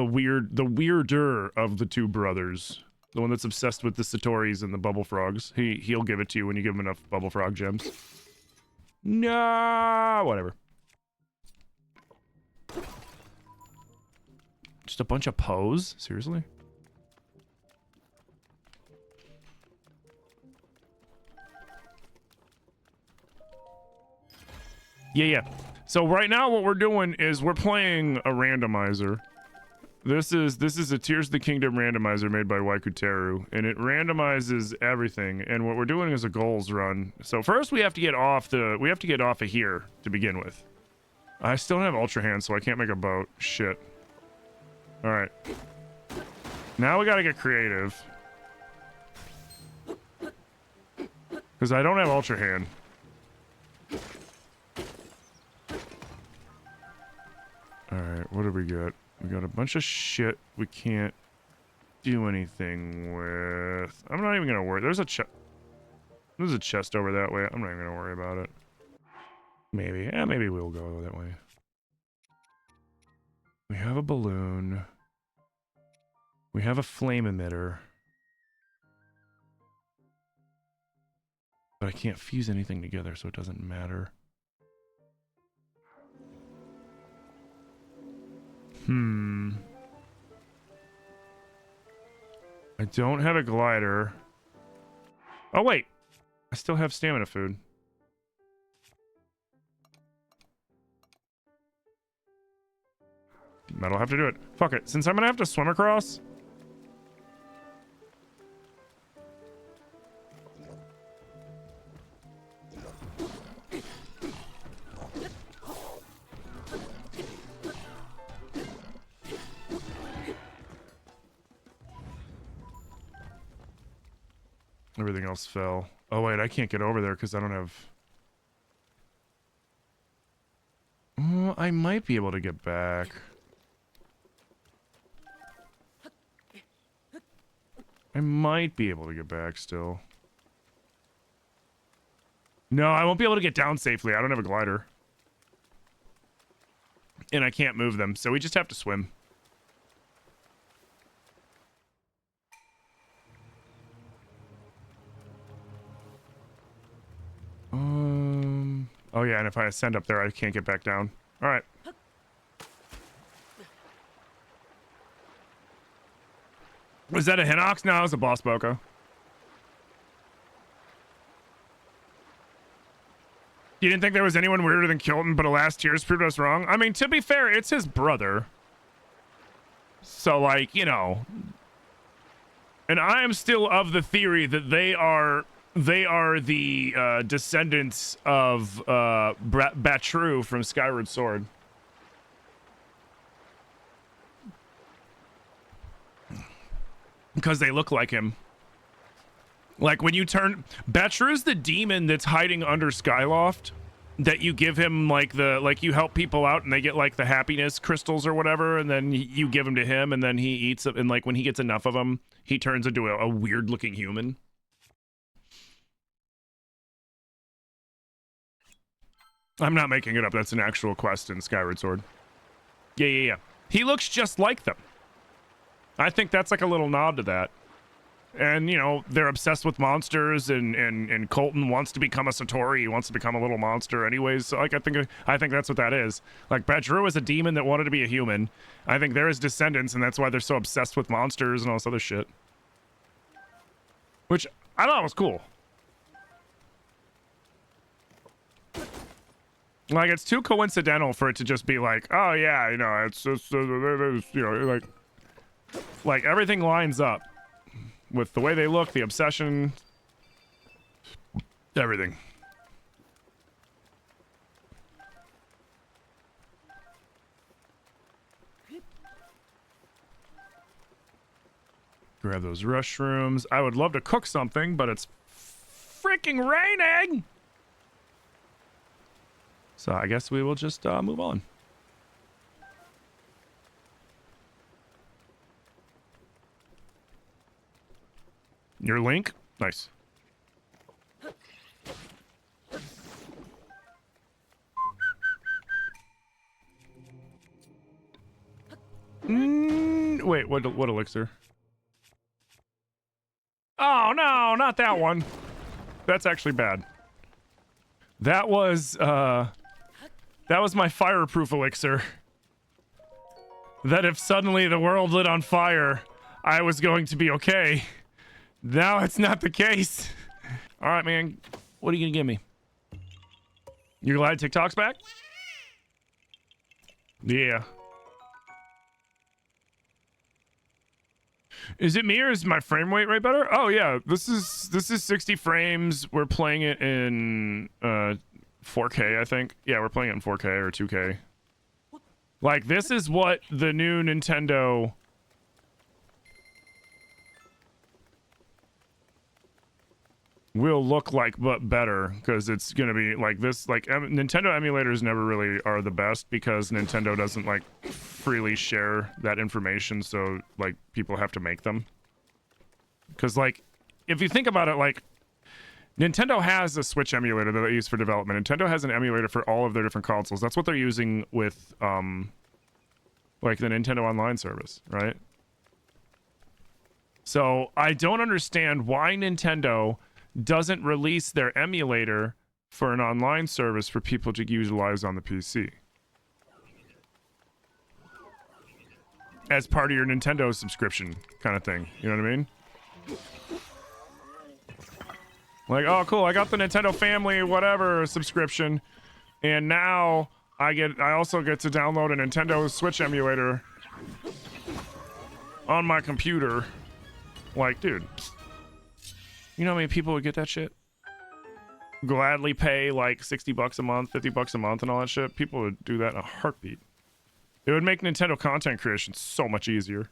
weirder of the two brothers. The one that's obsessed with the Satoris and the bubble frogs. He'll give it to you when you give him enough bubble frog gems. No, whatever. Just a bunch of pose? Seriously? Yeah. So right now what we're doing is we're playing a randomizer. This is a Tears of the Kingdom randomizer made by Waikuteru, and it randomizes everything. And what we're doing is a goals run. So first we have to get off of here to begin with. I still don't have Ultra Hand, so I can't make a boat. Shit. All right. Now we gotta get creative. Because I don't have Ultra Hand. Alright, what do we got? We got a bunch of shit we can't do anything with. I'm not even gonna worry. There's a chest over that way. I'm not even gonna worry about it. Maybe. Yeah, maybe we'll go that way. We have a balloon. We have a flame emitter. But I can't fuse anything together, so it doesn't matter. I don't have a glider. Oh, wait. I still have stamina food. I'll have to do it. Fuck it. Since I'm gonna have to swim across. Everything else fell. Oh, wait, I can't get over there because I don't have... Oh, I might be able to get back. I might be able to get back still. No, I won't be able to get down safely. I don't have a glider. And I can't move them, so we just have to swim. Oh yeah, and if I ascend up there, I can't get back down. All right. Was that a Hinox? No, it was a Boss Boko. You didn't think there was anyone weirder than Kilton, but alas, Tears proved us wrong? I mean, to be fair, it's his brother. So, like, you know. And I am still of the theory that they are the descendants of Batru from Skyward Sword. Because they look like him. Like when you turn... Batru's the demon that's hiding under Skyloft. That you give him like you help people out and they get like the happiness crystals or whatever, and then you give them to him and then he eats them, and like when he gets enough of them, he turns into a weird looking human. I'm not making it up. That's an actual quest in Skyward Sword. Yeah. He looks just like them. I think that's like a little nod to that. And, you know, they're obsessed with monsters, and Colton wants to become a Satori. He wants to become a little monster anyways. So, like, I think that's what that is. Like, Badru is a demon that wanted to be a human. I think they're his descendants, and that's why they're so obsessed with monsters and all this other shit. Which I thought was cool. Like, it's too coincidental for it to just be like, oh, yeah, you know, it's just, you know, like everything lines up with the way they look, the obsession, everything. Grab those mushrooms. I would love to cook something, but it's freaking raining! So I guess we will just move on. Your link? Nice. Wait, what elixir? Oh no, not that one. That's actually bad. That was my fireproof elixir. That if suddenly the world lit on fire, I was going to be okay. Now it's not the case. All right, man. What are you gonna give me? You glad TikTok's back? Yeah. Is it me or is my frame rate right better? Oh yeah, this is 60 frames. We're playing it in 4K, I think. Yeah, we're playing it in 4K or 2K. Like, this is what the new Nintendo will look like, but better, because it's gonna be like this. Like, Nintendo emulators never really are the best because Nintendo doesn't like freely share that information, so like people have to make them. Because like, if you think about it, like Nintendo has a Switch emulator that they use for development. Nintendo has an emulator for all of their different consoles. That's what they're using with like the Nintendo Online service, right? So I don't understand why Nintendo doesn't release their emulator for an online service for people to utilize on the PC as part of your Nintendo subscription kind of thing. You know what I mean? Like, oh cool, I got the Nintendo Family whatever subscription, and now I also get to download a Nintendo Switch emulator on my computer. Like, dude, you know how many people would get that shit? Gladly pay like $60 a month, $50 a month and all that shit. People would do that in a heartbeat. It would make Nintendo content creation so much easier.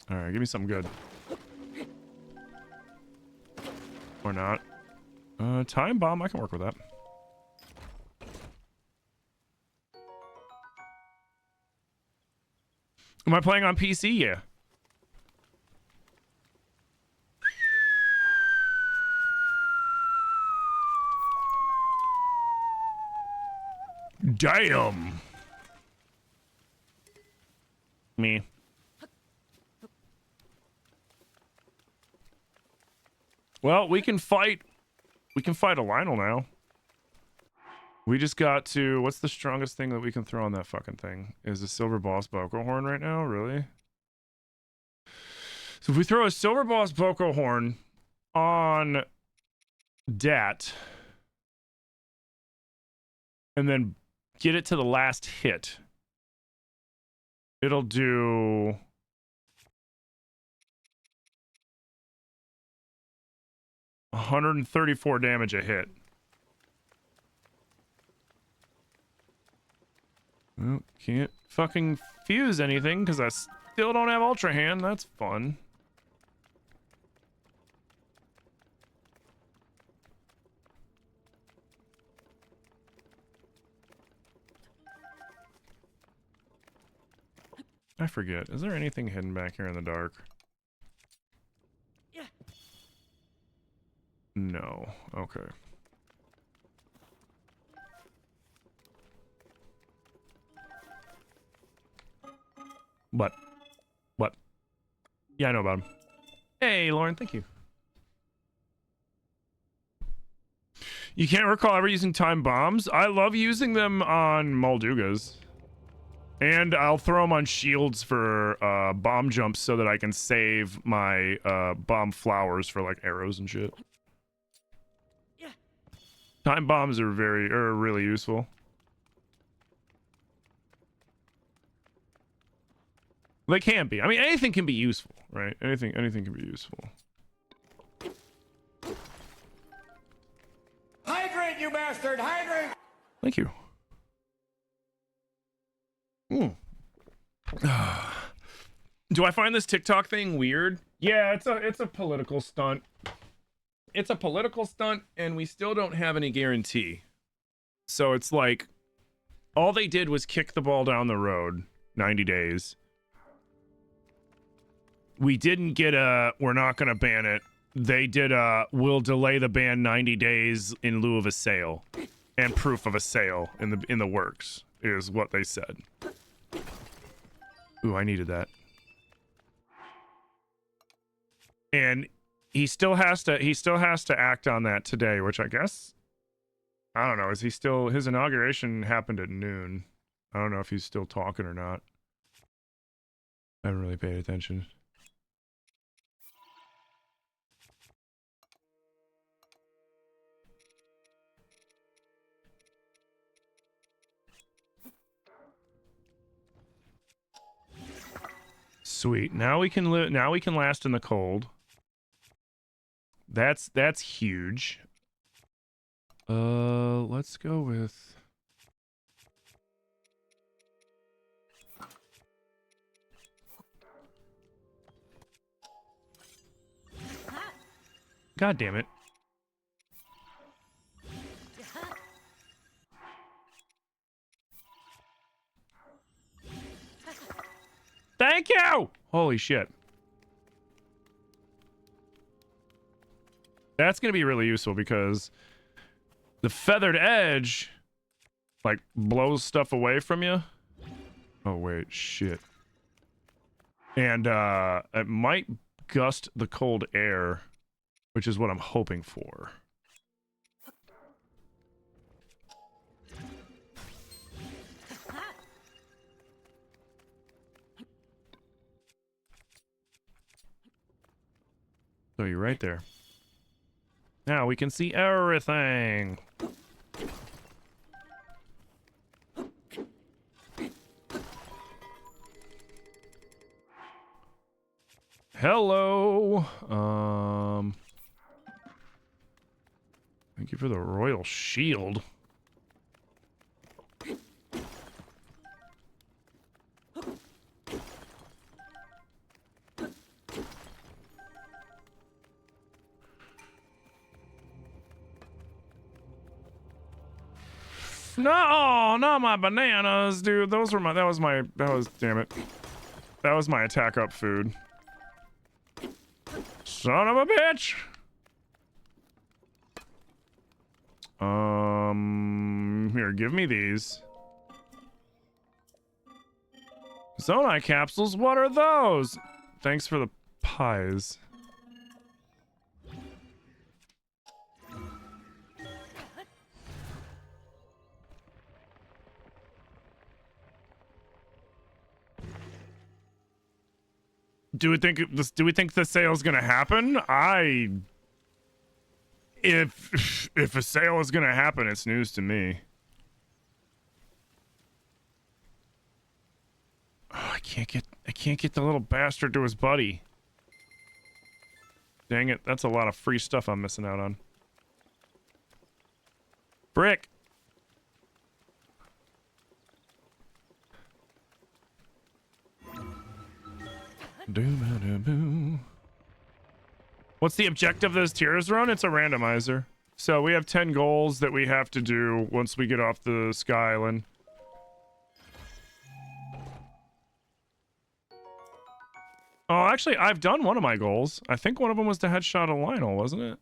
All right, give me something good. Or not. Time bomb, I can work with that. Am I playing on PC? Yeah. Damn. Me. Well, we can fight a Lionel now. We just got to, what's the strongest thing that we can throw on that fucking thing? Is a silver boss Boko horn right now? Really? So if we throw a silver boss Boko horn on Dat and then get it to the last hit, it'll do 134 damage a hit. Well, can't fucking fuse anything because I still don't have Ultra Hand. That's fun. I forget. Is there anything hidden back here in the dark? Yeah. No. Okay. What? Yeah, I know about him. Hey, Lauren, thank you. You can't recall ever using time bombs? I love using them on Moldugas. And I'll throw them on shields for bomb jumps so that I can save my bomb flowers for like arrows and shit. Yeah. Time bombs are really useful. They can be. I mean, anything can be useful, right? Anything can be useful. Hydrate, you bastard! Hydrate! Thank you. Do I find this TikTok thing weird? Yeah, it's a political stunt. It's a political stunt, and we still don't have any guarantee. So it's like, all they did was kick the ball down the road, 90 days. We didn't get we're not gonna ban it. They did we'll delay the ban 90 days in lieu of a sale. And proof of a sale in the works, is what they said. Ooh, I needed that. And he still has to act on that today, which I guess, I don't know, is he still, his inauguration happened at noon. I don't know if he's still talking or not. I haven't really paid attention. Sweet. Now we can now we can last in the cold. That's huge. Let's go with God damn it. Thank you! Holy shit. That's going to be really useful because the feathered edge, like, blows stuff away from you. Oh, wait, shit. And, it might gust the cold air, which is what I'm hoping for. So you're right there. Now we can see everything. Hello. Thank you for the royal shield. No, not my bananas, dude. Those were my, that was, damn it. That was my attack up food. Son of a bitch. Here, give me these. Zonai capsules, what are those? Thanks for the pies. Do we think the sale's gonna happen? If a sale is gonna happen, it's news to me. Oh, I can't get the little bastard to his buddy. Dang it, that's a lot of free stuff I'm missing out on. Brick. What's the objective of this tiers run? It's a randomizer. So we have 10 goals that we have to do once we get off the Sky Island. Oh, actually, I've done one of my goals. I think one of them was to headshot a Lionel, wasn't it?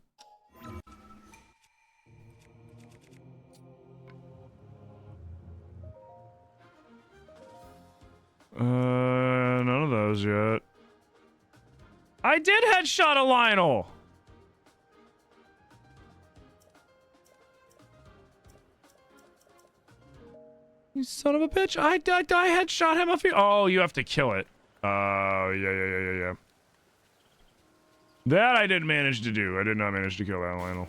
None of those yet. I did headshot a Lionel! You son of a bitch. I headshot him a few. Oh, you have to kill it. Oh, yeah. That I did manage to do. I did not manage to kill that Lionel.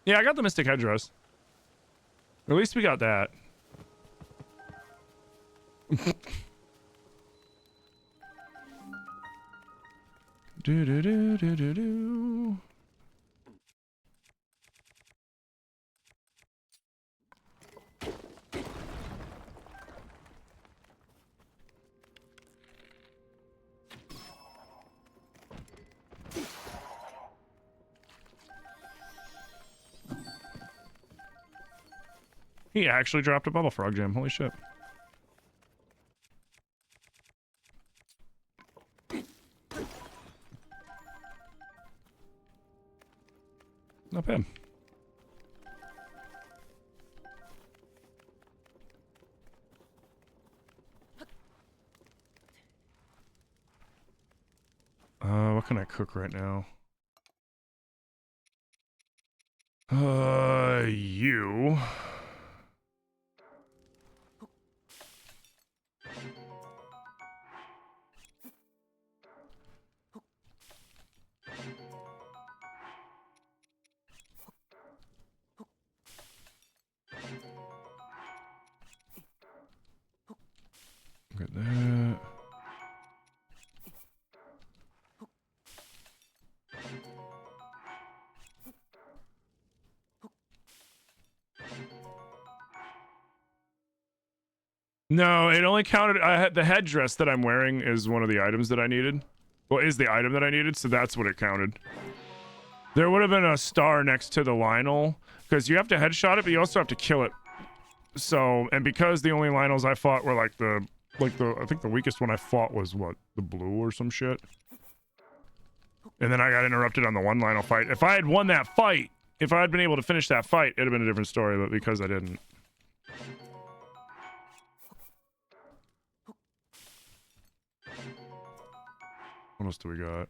Yeah, I got the Mystic Headdress. At least we got that. Do. He actually dropped a Bubble Frog gem. Holy shit. Not bad. What can I cook right now? You. Look at that. No, it only counted. I had the headdress that I'm wearing is one of the items that I needed. Well, is the item that I needed, so that's what it counted. There would have been a star next to the Lionel because you have to headshot it, but you also have to kill it. So, and because the only Lionels I fought were like the I think the weakest one I fought was what, the blue or some shit. And then I got interrupted on the one Lionel fight. If I had won that fight, if I had been able to finish that fight, it'd have been a different story. But because I didn't. What else do we got?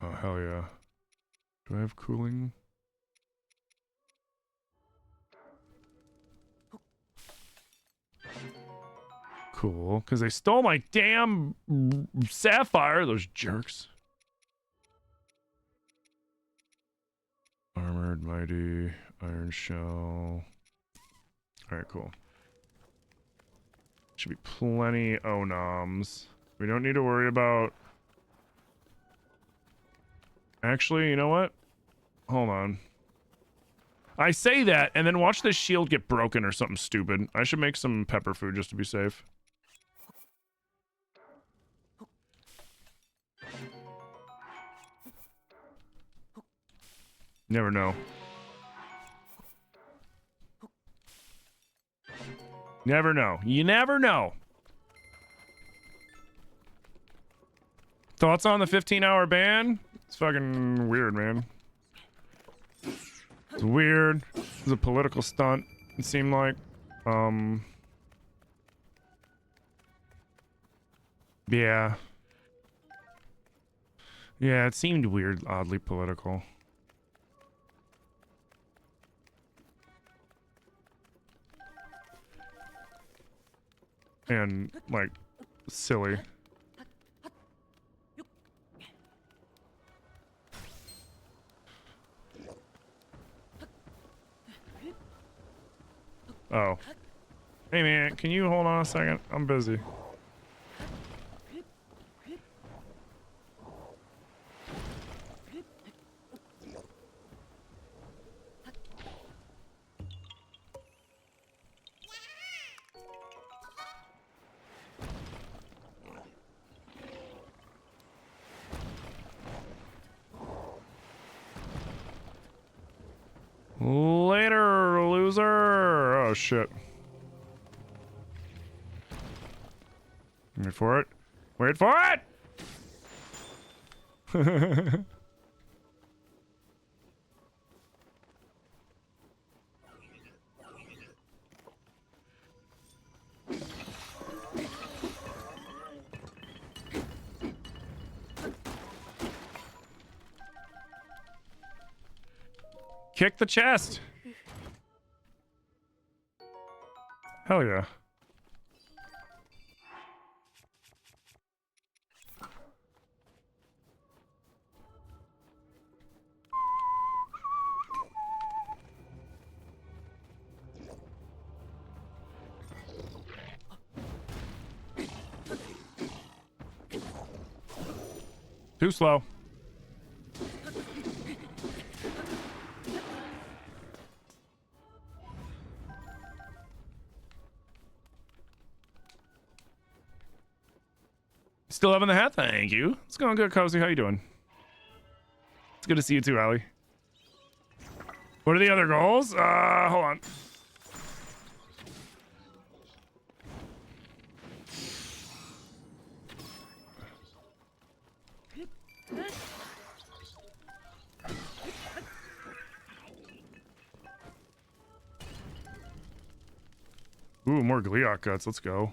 Oh, hell yeah. Do I have cooling? Cool, because they stole my damn sapphire, those jerks. Armored, mighty, iron shell. Alright, cool. Should be plenty noms. We don't need to worry about... Actually, you know what? Hold on. I say that, and then watch this shield get broken or something stupid. I should make some pepper food just to be safe. Never know. Never know. You never know. Thoughts on the 15-hour ban? It's fucking weird, man. It's weird. It's a political stunt, it seemed like. Yeah. Yeah, it seemed weird, oddly political. And, like, silly. Oh. Hey, man, can you hold on a second? I'm busy. Later, loser! Oh, shit. Wait for it. Wait for it! Kick the chest! Hell yeah. Too slow. Still having the hat? Thank you. It's going good, Cozy. How you doing? It's good to see you too, Allie. What are the other goals? Hold on. Ooh, more gliok guts. Let's go.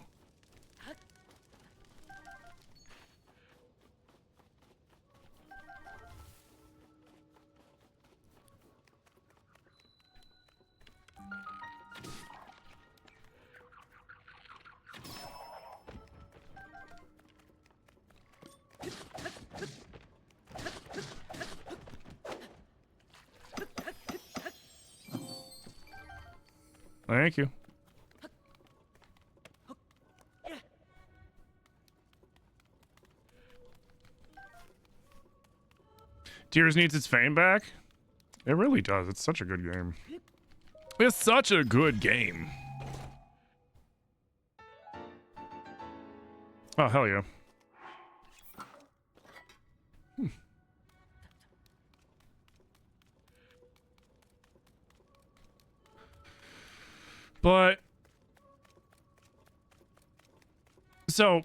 Thank you. Tears needs its fame back? It really does. It's such a good game. It's such a good game. Oh, hell yeah. But so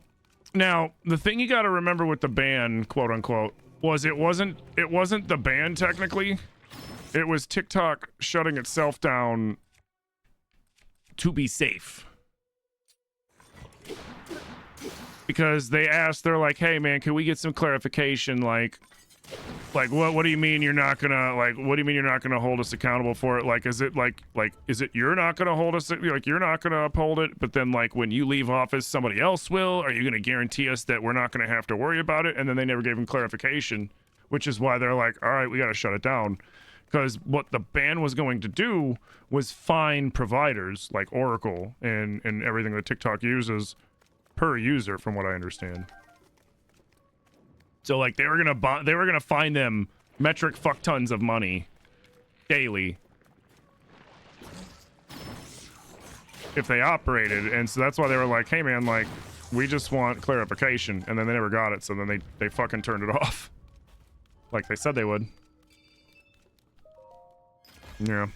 now the thing you got to remember with the ban, quote unquote, was it wasn't the ban technically. It was TikTok shutting itself down to be safe. Because they asked, they're like, "Hey man, can we get some clarification like what do you mean you're not gonna what do you mean you're not gonna hold us accountable for it? Like is it like is it you're not gonna hold us, like you're not gonna uphold it, but then like when you leave office somebody else will? Are you gonna guarantee us that we're not gonna have to worry about it?" And then they never gave him clarification, which is why they're like, "All right, we gotta shut it down." Because what the ban was going to do was fine providers like Oracle and everything that TikTok uses per user, from what I understand. So like they were gonna fine them metric fuck tons of money daily if they operated, and so that's why they were like, "Hey man, like we just want clarification," and then they never got it, so then they fucking turned it off, like they said they would. Yeah.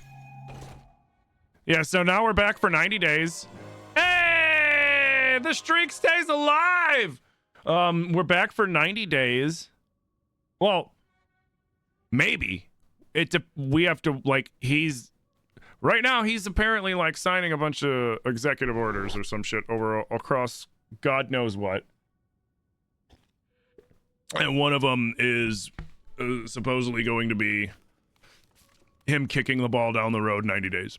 Yeah. So now we're back for 90 days. Hey, the streak stays alive. We're back for 90 days. Well, maybe we have to like right now he's apparently like signing a bunch of executive orders or some shit across God knows what. And one of them is supposedly going to be him kicking the ball down the road 90 days.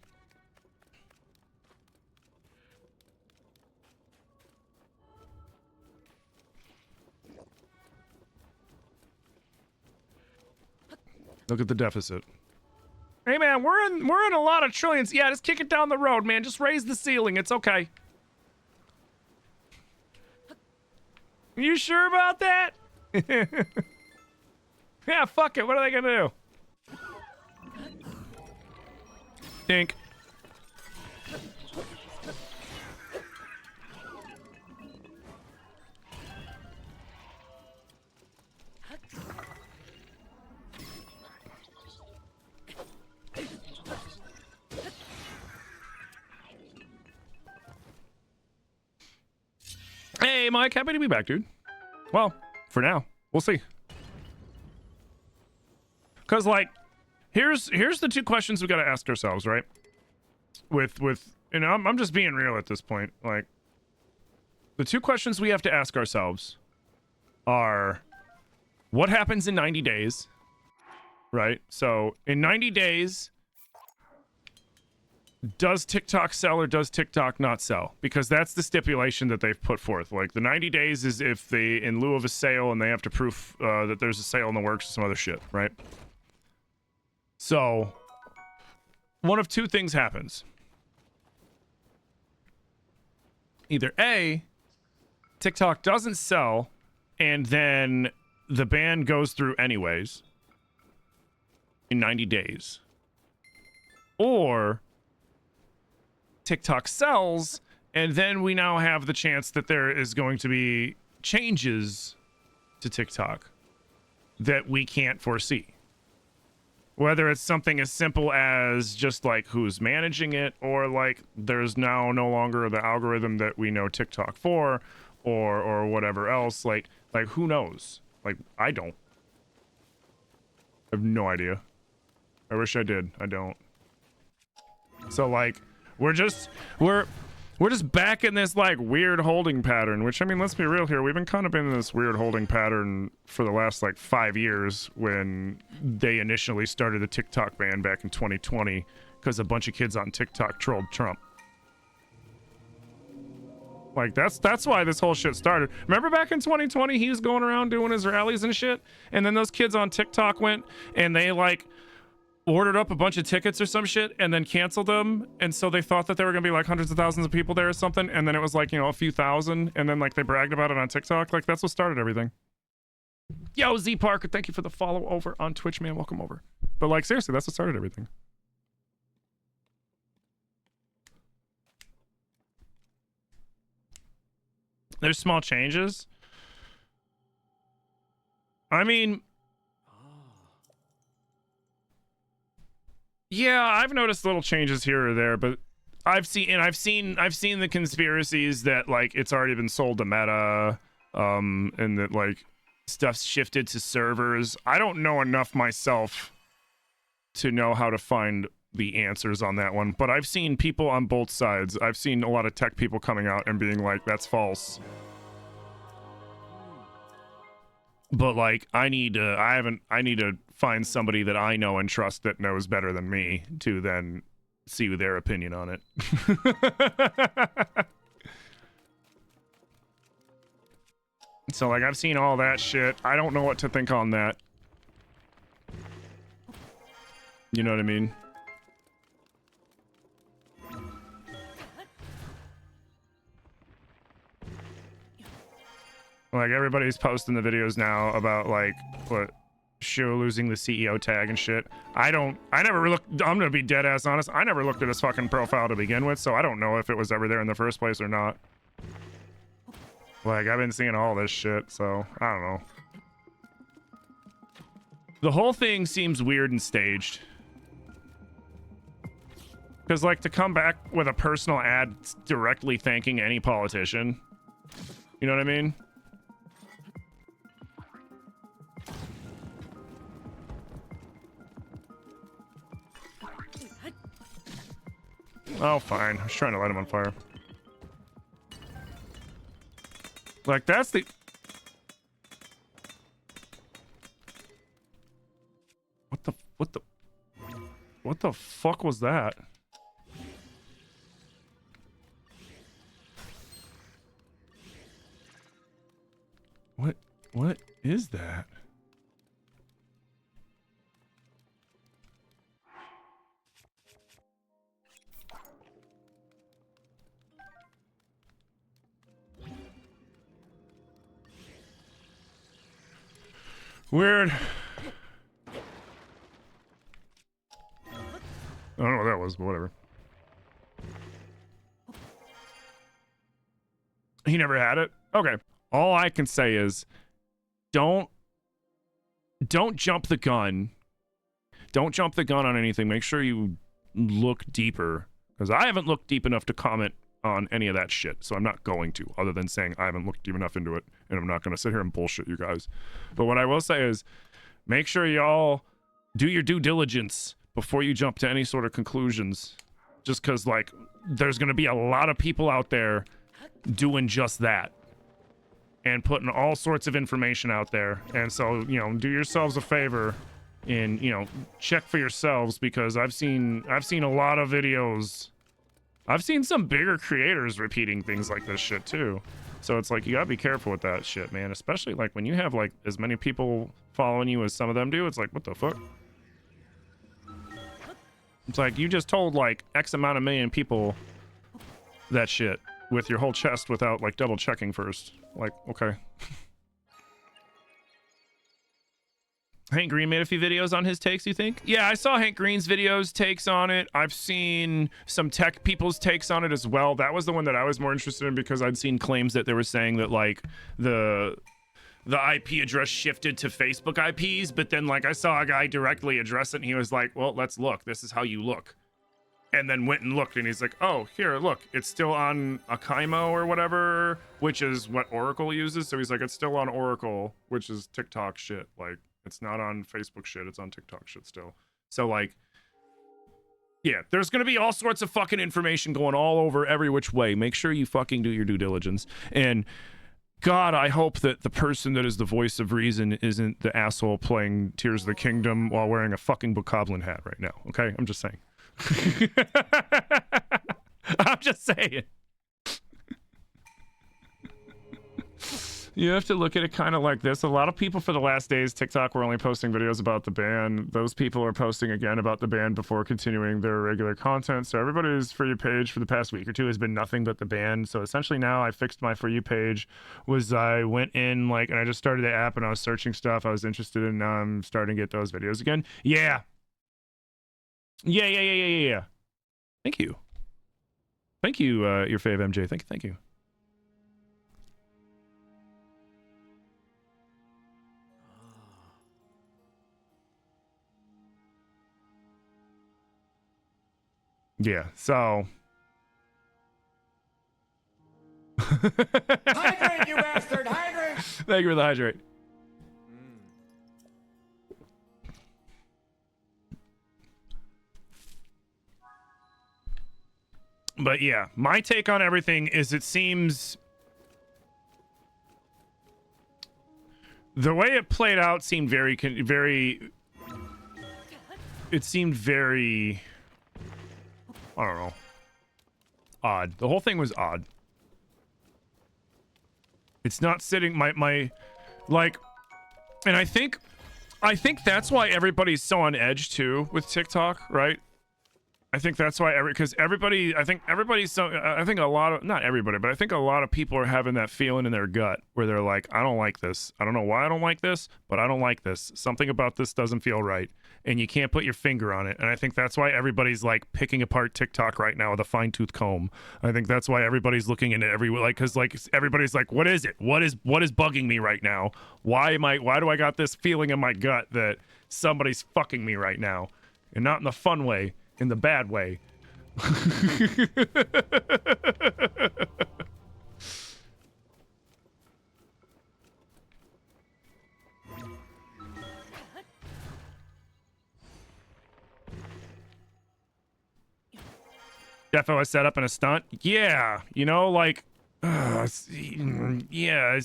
Look at the deficit. Hey man, we're in a lot of trillions. Yeah, just kick it down the road, man. Just raise the ceiling. It's okay. You sure about that? Yeah, fuck it. What are they gonna do? Dink. Hey, Mike, happy to be back, dude. Well, for now, we'll see. Cause like, here's the two questions we gotta ask ourselves, right? With you know, I'm just being real at this point. Like, the two questions we have to ask ourselves are, what happens in 90 days? Right? So in 90 days, does TikTok sell or does TikTok not sell? Because that's the stipulation that they've put forth. Like the 90 days is if they, in lieu of a sale, and they have to prove that there's a sale in the works or some other shit, right? So one of two things happens. Either A, TikTok doesn't sell and then the ban goes through anyways in 90 days. Or TikTok sells, and then we now have the chance that there is going to be changes to TikTok that we can't foresee. Whether it's something as simple as just like who's managing it, or like there's now no longer the algorithm that we know TikTok for, or whatever else. Like who knows? Like I don't. I have no idea. I wish I did. I don't. So like we're We're just back in this like weird holding pattern, which I mean, let's be real here. We've been kind of in this weird holding pattern for the last like 5 years when they initially started the TikTok ban back in 2020 because a bunch of kids on TikTok trolled Trump. Like that's why this whole shit started. Remember back in 2020, he was going around doing his rallies and shit, and then those kids on TikTok went and they like ordered up a bunch of tickets or some shit and then canceled them, and so they thought that there were gonna be like hundreds of thousands of people there or something, and then it was like, you know, a few thousand, and then like they bragged about it on TikTok. Like that's what started everything. Yo, Z Parker, thank you for the follow over on Twitch, man. Welcome over. But like seriously, that's what started everything. There's small changes. I mean, yeah, I've noticed little changes here or there, but I've seen the conspiracies that like it's already been sold to Meta, and that like stuff's shifted to servers. I don't know enough myself to know how to find the answers on that one, but I've seen people on both sides. I've seen a lot of tech people coming out and being like, that's false. But like, I need to find somebody that I know and trust that knows better than me to then see their opinion on it. So like, I've seen all that shit. I don't know what to think on that. You know what I mean? Like everybody's posting the videos now about like what Shu losing the CEO tag and shit. I never looked. I'm gonna be dead ass honest. I never looked at his fucking profile to begin with, so I don't know if it was ever there in the first place or not. Like I've been seeing all this shit, so I don't know. The whole thing seems weird and staged. Because like to come back with a personal ad directly thanking any politician, you know what I mean? Oh, fine. I was trying to light him on fire. Like, that's the... What the fuck was that? What is that? Weird. I don't know what that was, but whatever. He never had it? Okay. All I can say is don't jump the gun. Don't jump the gun on anything. Make sure you look deeper. Because I haven't looked deep enough to comment on any of that shit. So I'm not going to, other than saying I haven't looked deep enough into it. And I'm not going to sit here and bullshit you guys. But what I will say is make sure y'all do your due diligence before you jump to any sort of conclusions. Just because, like, there's going to be a lot of people out there doing just that. And putting all sorts of information out there. And so, you know, do yourselves a favor and, you know, check for yourselves, because I've seen a lot of videos. I've seen some bigger creators repeating things like this shit too. So it's like, you gotta be careful with that shit, man. Especially like when you have like as many people following you as some of them do. It's like, what the fuck? It's like, you just told like X amount of million people that shit with your whole chest without like double checking first. Like, okay. Hank Green made a few videos on his takes, you think? Yeah, I saw Hank Green's videos, takes on it. I've seen some tech people's takes on it as well. That was the one that I was more interested in, because I'd seen claims that they were saying that like the IP address shifted to Facebook IPs, but then like I saw a guy directly address it and he was like, well, let's look. This is how you look. And then went and looked and he's like, oh, here, look, it's still on Akaimo or whatever, which is what Oracle uses. So he's like, it's still on Oracle, which is TikTok shit. Like, it's not on Facebook shit. It's on TikTok shit still. So like, Yeah, there's going to be all sorts of fucking information going all over every which way. Make sure you fucking do your due diligence. And God, I hope that the person that is the voice of reason isn't the asshole playing Tears of the Kingdom while wearing a fucking bokoblin hat right now. Okay? I'm just saying. I'm just saying. You have to look at it kind of like this. A lot of people for the last days, TikTok were only posting videos about the ban. Those people are posting again about the ban before continuing their regular content. So everybody's For You page for the past week or two has been nothing but the ban. So essentially now I fixed my For You page. I went in and I just started the app and I was searching stuff I was interested in. Now I'm starting to get those videos again. Yeah. Yeah. Thank you. Thank you, your fave MJ. Thank you. Yeah, so Hydrate, you bastard! Hydrate! thank you for the hydrate. But yeah, my take on everything is it seems the way it played out seemed very it seemed very, I don't know, odd. The whole thing was odd. It's not sitting my like, and I think that's why everybody's so on edge too with TikTok, right? I think that's why I think everybody's so, I think a lot of, not everybody, but I think a lot of people are having that feeling in their gut where they're like, I don't like this. I don't know why I don't like this, but I don't like this. Something about this doesn't feel right. And you can't put your finger on it. And I think that's why everybody's like picking apart TikTok right now with a fine-tooth comb. I think that's why everybody's looking into cause like everybody's like, what is it? What is bugging me right now? Why do I got this feeling in my gut that somebody's fucking me right now? And not in the fun way. In the bad way. Defo was set up in a stunt. Yeah, you know, like, yeah,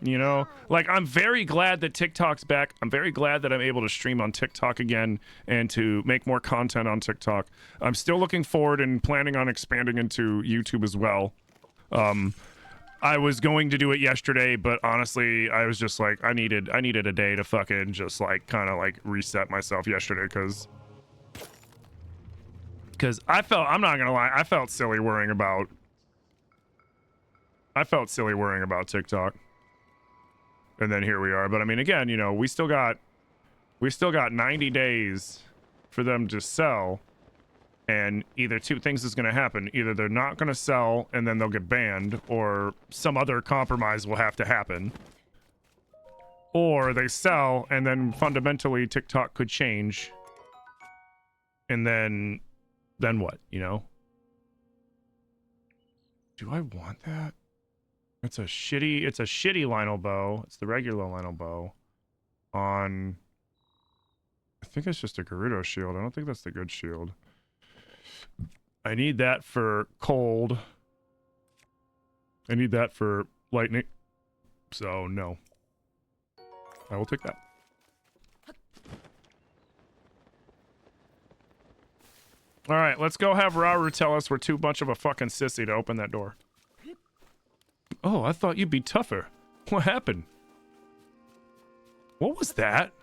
you know, like I'm very glad that TikTok's back. I'm very glad that I'm able to stream on TikTok again and to make more content on TikTok. I'm still looking forward and planning on expanding into YouTube as well. I was going to do it yesterday, but honestly, I was just like, I needed a day to fucking just like kind of like reset myself yesterday because I'm not gonna lie, I felt silly worrying about TikTok. And then here we are. But I mean, again, you know, we still got 90 days for them to sell. And either two things is going to happen. Either they're not going to sell and then they'll get banned, or some other compromise will have to happen. Or they sell and then fundamentally TikTok could change. And then what, you know? Do I want that? It's a shitty Lionel bow. It's the regular Lionel bow. I think it's just a Gerudo shield. I don't think that's the good shield. I need that for cold. I need that for lightning. So, no. I will take that. Alright, let's go have Rauru tell us we're too much of a fucking sissy to open that door. Oh, I thought you'd be tougher. What happened? What was that?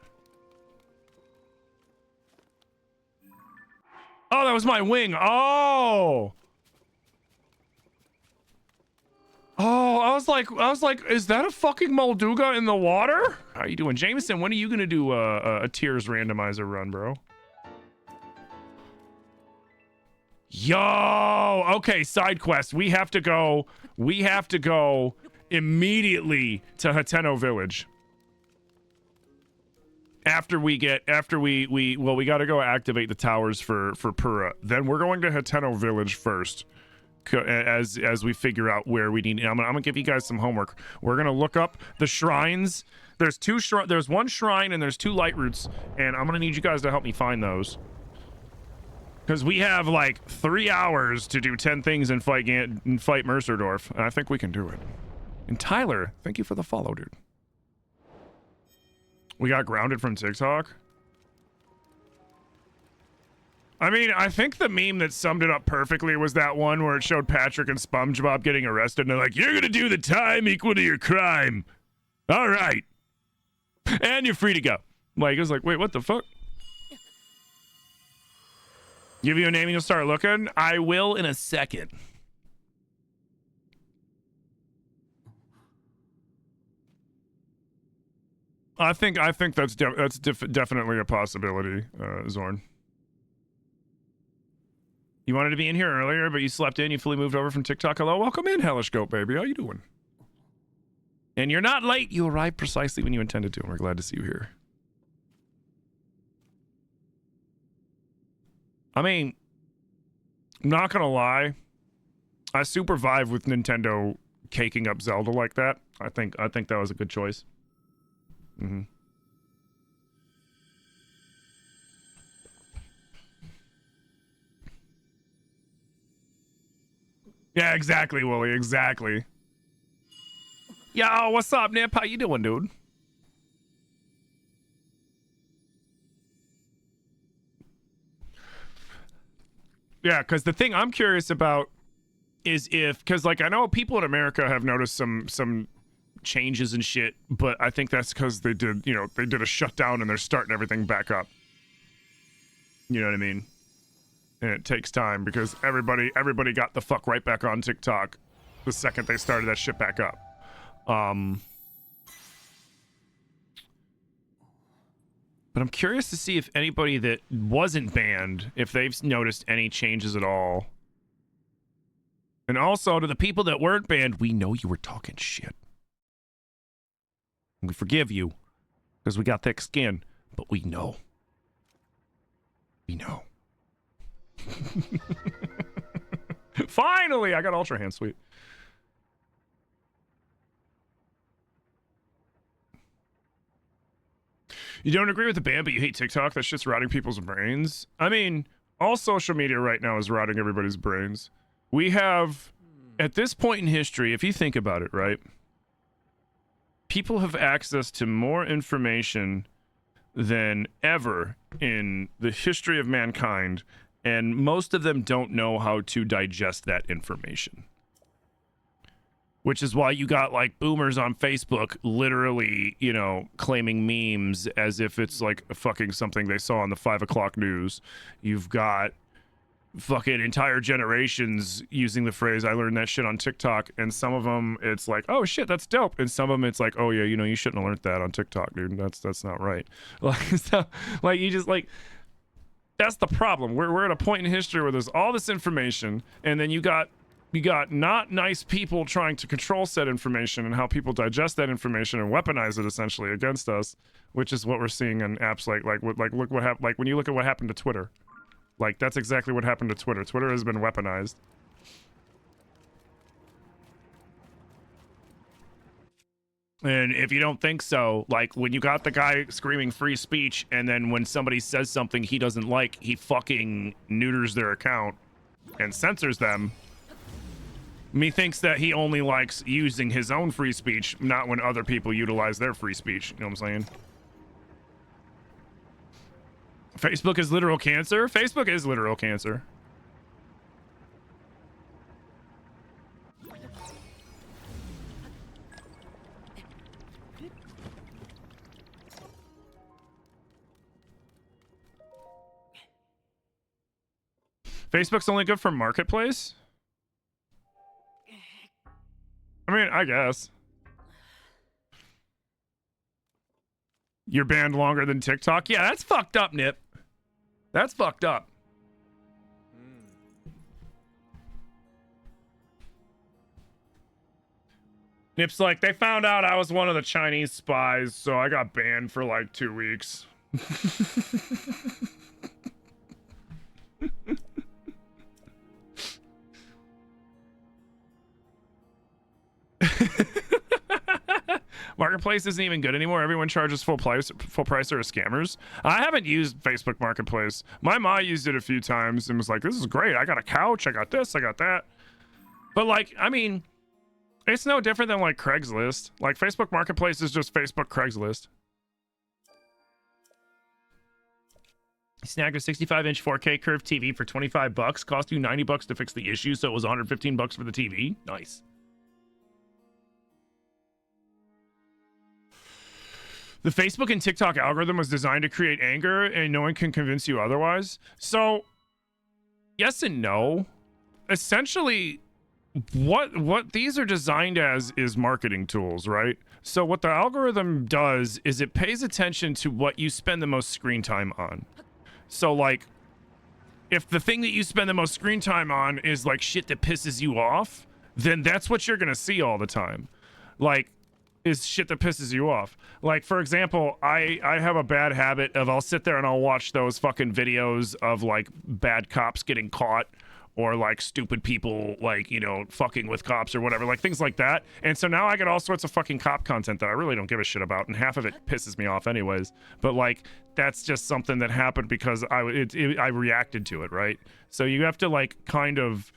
Oh, that was my wing. Oh, I was like, is that a fucking Molduga in the water? How are you doing, Jameson? When are you gonna do a Tears randomizer run, bro? Yo, okay, side quest. We have to go immediately to Hateno Village. After we gotta go activate the towers for Pura. Then we're going to Hateno Village first, as we figure out where we need. I'm gonna give you guys some homework. We're gonna look up the shrines. There's one shrine and there's 2 light roots, and I'm gonna need you guys to help me find those. Because we have like 3 hours to do 10 things and fight Mercerdorf. And I think we can do it. And Tyler, thank you for the follow, dude. We got grounded from TikTok. I mean, I think the meme that summed it up perfectly was that one where it showed Patrick and SpongeBob getting arrested, and they're like, "You're gonna do the time equal to your crime. All right. And you're free to go." Like, it was like, wait, what the fuck? Give you a name and you'll start looking? I will in a second. I think that's definitely a possibility, Zorn. You wanted to be in here earlier, but you slept in. You fully moved over from TikTok. Hello, welcome in, Hellish Goat baby. How you doing? And you're not late. You arrived precisely when you intended to, and we're glad to see you here. I mean, I'm not gonna lie. I super vibe with Nintendo caking up Zelda like that. I think that was a good choice. Mm-hmm. Yeah, exactly, Wooly. Exactly. Yo, what's up, Nip? How you doing, dude? Yeah, because the thing I'm curious about is if, because like I know people in America have noticed some changes and shit, but I think that's because they did a shutdown and they're starting everything back up. You know what I mean? And it takes time because everybody got the fuck right back on TikTok the second they started that shit back up. But I'm curious to see if anybody that wasn't banned, if they've noticed any changes at all. And also, to the people that weren't banned, we know you were talking shit. We forgive you, because we got thick skin, but we know. We know. Finally, I got Ultra Hand, sweet. You don't agree with the ban, but you hate TikTok? That shit's rotting people's brains. I mean, all social media right now is rotting everybody's brains. We have, at this point in history, if you think about it, right? People have access to more information than ever in the history of mankind, and most of them don't know how to digest that information. Which is why you got like boomers on Facebook literally, claiming memes as if it's like fucking something they saw on the 5 o'clock news. You've got fucking entire generations using the phrase, "I learned that shit on TikTok," and some of them it's like, "Oh shit, that's dope," and some of them it's like, "Oh yeah, you shouldn't have learned that on TikTok, dude. That's not right." Like, so, like you just like, that's the problem. We're at a point in history where there's all this information, and then you got not nice people trying to control said information and how people digest that information and weaponize it essentially against us, which is what we're seeing in apps look what happened. Like when you look at what happened to Twitter, like that's exactly what happened to Twitter. Twitter has been weaponized. And if you don't think so, like when you got the guy screaming free speech, and then when somebody says something he doesn't like, he fucking neuters their account and censors them. Methinks that he only likes using his own free speech, not when other people utilize their free speech. You know what I'm saying? Facebook is literal cancer? Facebook is literal cancer. Facebook's only good for Marketplace? I mean, I guess. You're banned longer than TikTok? Yeah, that's fucked up, Nip. That's fucked up. Nip's like, they found out I was one of the Chinese spies, so I got banned for like 2 weeks. Marketplace isn't even good anymore. Everyone charges full price or are scammers. I haven't used Facebook Marketplace. My ma used it a few times and was like, this is great. I got a couch. I got this. I got that. But like, I mean, it's no different than like Craigslist. Like Facebook Marketplace is just Facebook Craigslist. Snagged a 65-inch 4K curved TV for $25. Cost you $90 to fix the issue, so it was $115 for the TV. Nice. The Facebook and TikTok algorithm was designed to create anger, and no one can convince you otherwise. So, yes and no. Essentially, what these are designed as is marketing tools, right? So what the algorithm does is it pays attention to what you spend the most screen time on. So like, if the thing that you spend the most screen time on is like shit that pisses you off, then that's what you're gonna see all the time. Like, is shit that pisses you off. Like, for example, I have a bad habit of I'll sit there and I'll watch those fucking videos of like bad cops getting caught, or like stupid people like, you know, fucking with cops or whatever, like things like that. And so now I get all sorts of fucking cop content that I really don't give a shit about, and half of it pisses me off anyways. But like, that's just something that happened because I reacted to it, right? So you have to like kind of,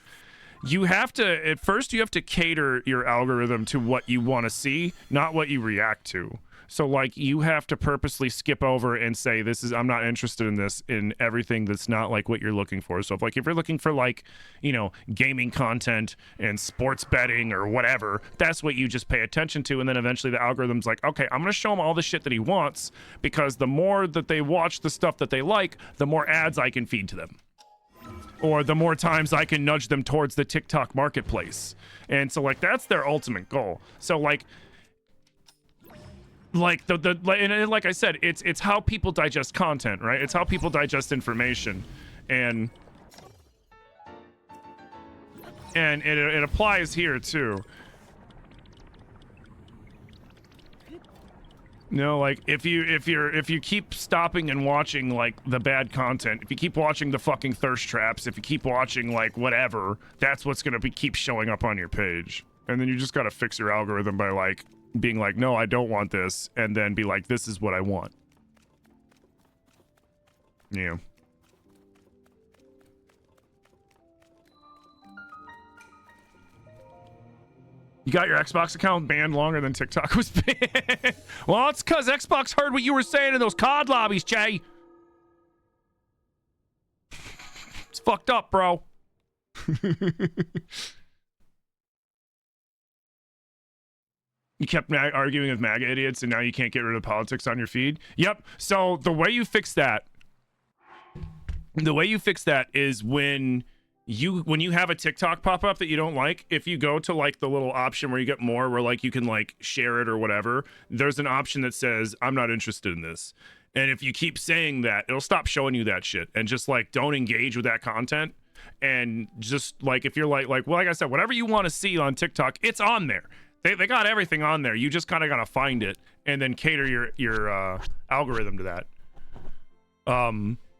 you have to, at first you have to cater your algorithm to what you want to see, not what you react to. So like, you have to purposely skip over and say, this is, I'm not interested in this, in everything that's not like what you're looking for. So if you're looking for like, you know, gaming content and sports betting or whatever, that's what you just pay attention to. And then eventually the algorithm's like, okay, I'm going to show him all the shit that he wants, because the more that they watch the stuff that they like, the more ads I can feed to them. Or the more times I can nudge them towards the TikTok marketplace. And so like, that's their ultimate goal. So like and like I said, it's how people digest content, right? It's how people digest information, and it applies here too. No, like if you keep stopping and watching like the bad content, if you keep watching the fucking thirst traps, if you keep watching like whatever, that's what's gonna keep showing up on your page. And then you just gotta fix your algorithm by like being like, no, I don't want this, and then be like, this is what I want. Yeah. You got your Xbox account banned longer than TikTok was banned. Well, it's because Xbox heard what you were saying in those COD lobbies, Jay. It's fucked up, bro. You kept arguing with MAGA idiots, and now you can't get rid of politics on your feed? Yep. So the way you fix that is when you have a TikTok pop up that you don't like, if you go to like the little option where you get more, where like you can like share it or whatever, there's an option that says, I'm not interested in this. And if you keep saying that, it'll stop showing you that shit, and just like don't engage with that content. And just like, if you're like, well, like I said, whatever you want to see on TikTok, it's on there. They got everything on there. You just kind of gotta find it and then cater your algorithm to that.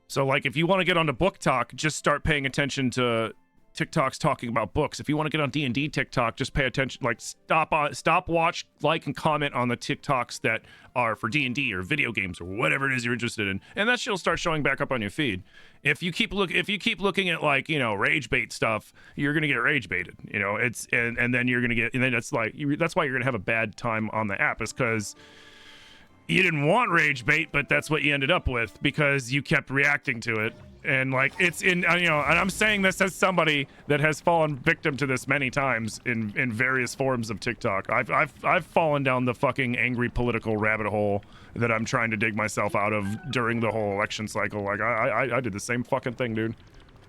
So like, if you want to get onto book talk, just start paying attention to TikToks talking about books. If you want to get on D&D TikTok, just pay attention. Like, stop, watch, like, and comment on the TikToks that are for D&D or video games or whatever it is you're interested in, and that shit'll start showing back up on your feed. If you keep looking at like, you know, rage bait stuff, you're gonna get rage baited. You know, it's and then you're gonna get, and then it's like, that's why you're gonna have a bad time on the app, is because you didn't want rage bait, but that's what you ended up with because you kept reacting to it. And like, it's in, you know, and I'm saying this as somebody that has fallen victim to this many times in various forms of TikTok. I've fallen down the fucking angry political rabbit hole that I'm trying to dig myself out of during the whole election cycle. Like, I did the same fucking thing, dude.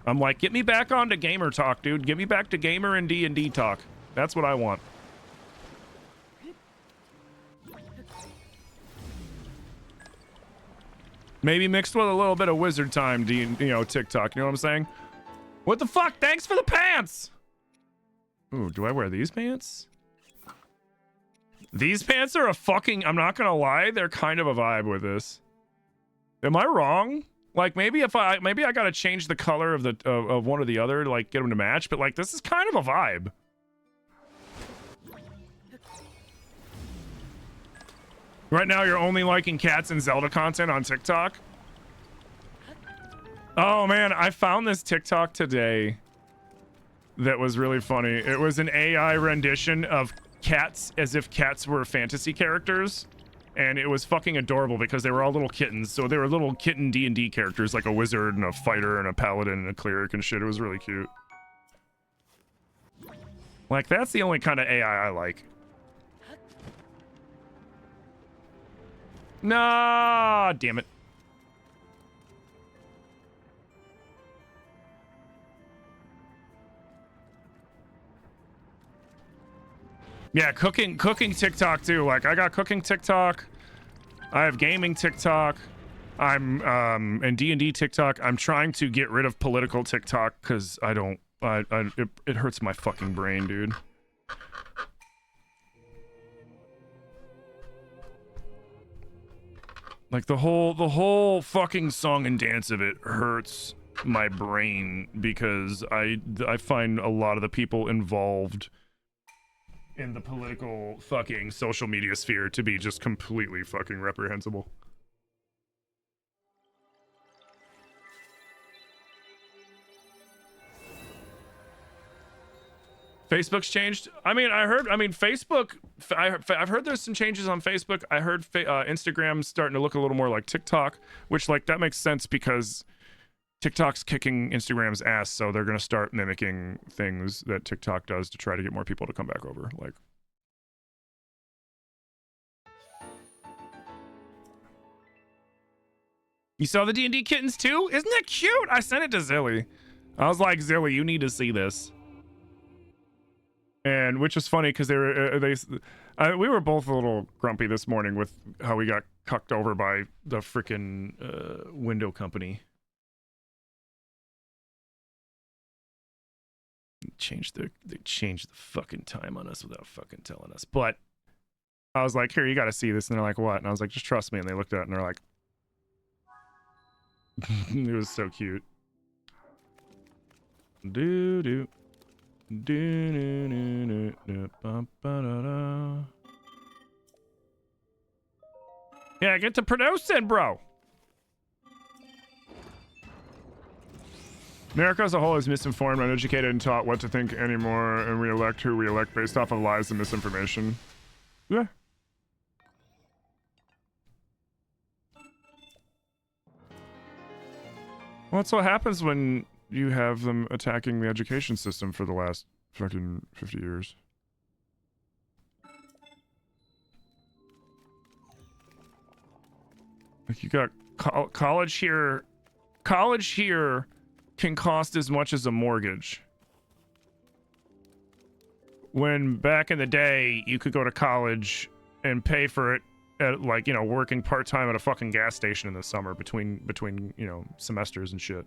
I'm like, get me back onto gamer talk, dude. Get me back to gamer and D&D talk. That's what I want. Maybe mixed with a little bit of wizard time, you know, TikTok. You know what I'm saying? What the fuck? Thanks for the pants! Ooh, do I wear these pants? These pants are a fucking... I'm not gonna lie, they're kind of a vibe with this. Am I wrong? Like, maybe I gotta change the color of of one or the other to, like, get them to match, but, like, this is kind of a vibe. Right now, you're only liking cats and Zelda content on TikTok? Oh, man, I found this TikTok today that was really funny. It was an AI rendition of cats as if cats were fantasy characters. And it was fucking adorable because they were all little kittens. So they were little kitten D&D characters, like a wizard and a fighter and a paladin and a cleric and shit. It was really cute. Like, that's the only kind of AI I like. Nah, damn it. Yeah, cooking TikTok too. Like, I got cooking TikTok. I have gaming TikTok. I'm and D&D TikTok. I'm trying to get rid of political TikTok because it hurts my fucking brain, dude. Like the whole fucking song and dance of it hurts my brain because I find a lot of the people involved in the political fucking social media sphere to be just completely fucking reprehensible. Facebook's changed. Facebook. I've heard there's some changes on Facebook. I heard Instagram's starting to look a little more like TikTok, which like that makes sense because TikTok's kicking Instagram's ass, so they're gonna start mimicking things that TikTok does to try to get more people to come back over. Like, you saw the D&D kittens too? Isn't that cute? I sent it to Zilly. I was like, Zilly, you need to see this. And which is funny because we were both a little grumpy this morning with how we got cucked over by the freaking window company. They changed the fucking time on us without fucking telling us. But I was like, here, you got to see this. And they're like, what? And I was like, just trust me. And they looked at it and they're like, it was so cute. Do. Yeah, get to producing, bro. America as a whole is misinformed, uneducated, and taught what to think anymore, and we elect who we elect based off of lies and misinformation. Yeah. Well, that's what happens when you have them attacking the education system for the last fucking 50 years. Like, you got college here. College here can cost as much as a mortgage. When back in the day, you could go to college and pay for it at, like, you know, working part-time at a fucking gas station in the summer between, you know, semesters and shit.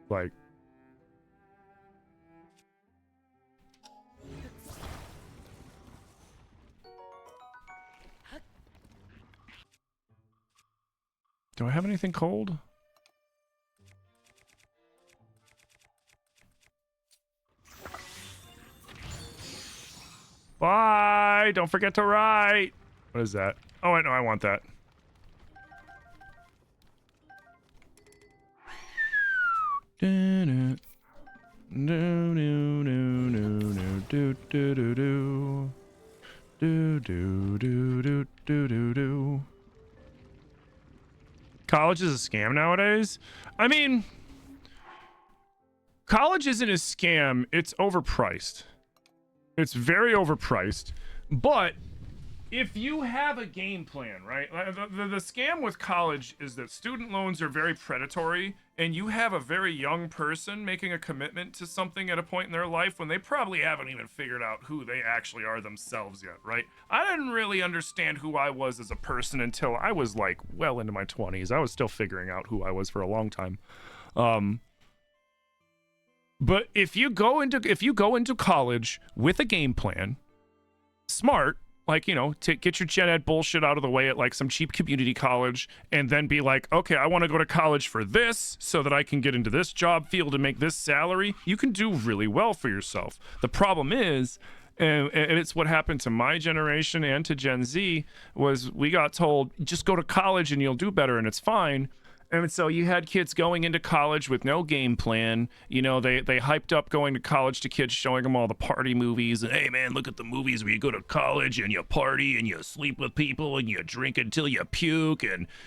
Like, do I have anything cold? Bye! Don't forget to write! What is that? Oh, wait, no, I want that. College is a scam nowadays? I mean, college isn't a scam, it's overpriced. It's very overpriced, but if you have a game plan, right? The scam with college is that student loans are very predatory, and you have a very young person making a commitment to something at a point in their life when they probably haven't even figured out who they actually are themselves yet, right? I didn't really understand who I was as a person until I was like well into my 20s. I was still figuring out who I was for a long time. But if you go into college with a game plan, smart, like, you know, to get your gen ed bullshit out of the way at like some cheap community college, and then be like, okay, I want to go to college for this so that I can get into this job field and make this salary, you can do really well for yourself. The problem is And it's what happened to my generation and to Gen Z was we got told, just go to college and you'll do better and it's fine. And so you had kids going into college with no game plan. You know, they hyped up going to college to kids, showing them all the party movies. And, hey, man, look at the movies where you go to college and you party and you sleep with people and you drink until you puke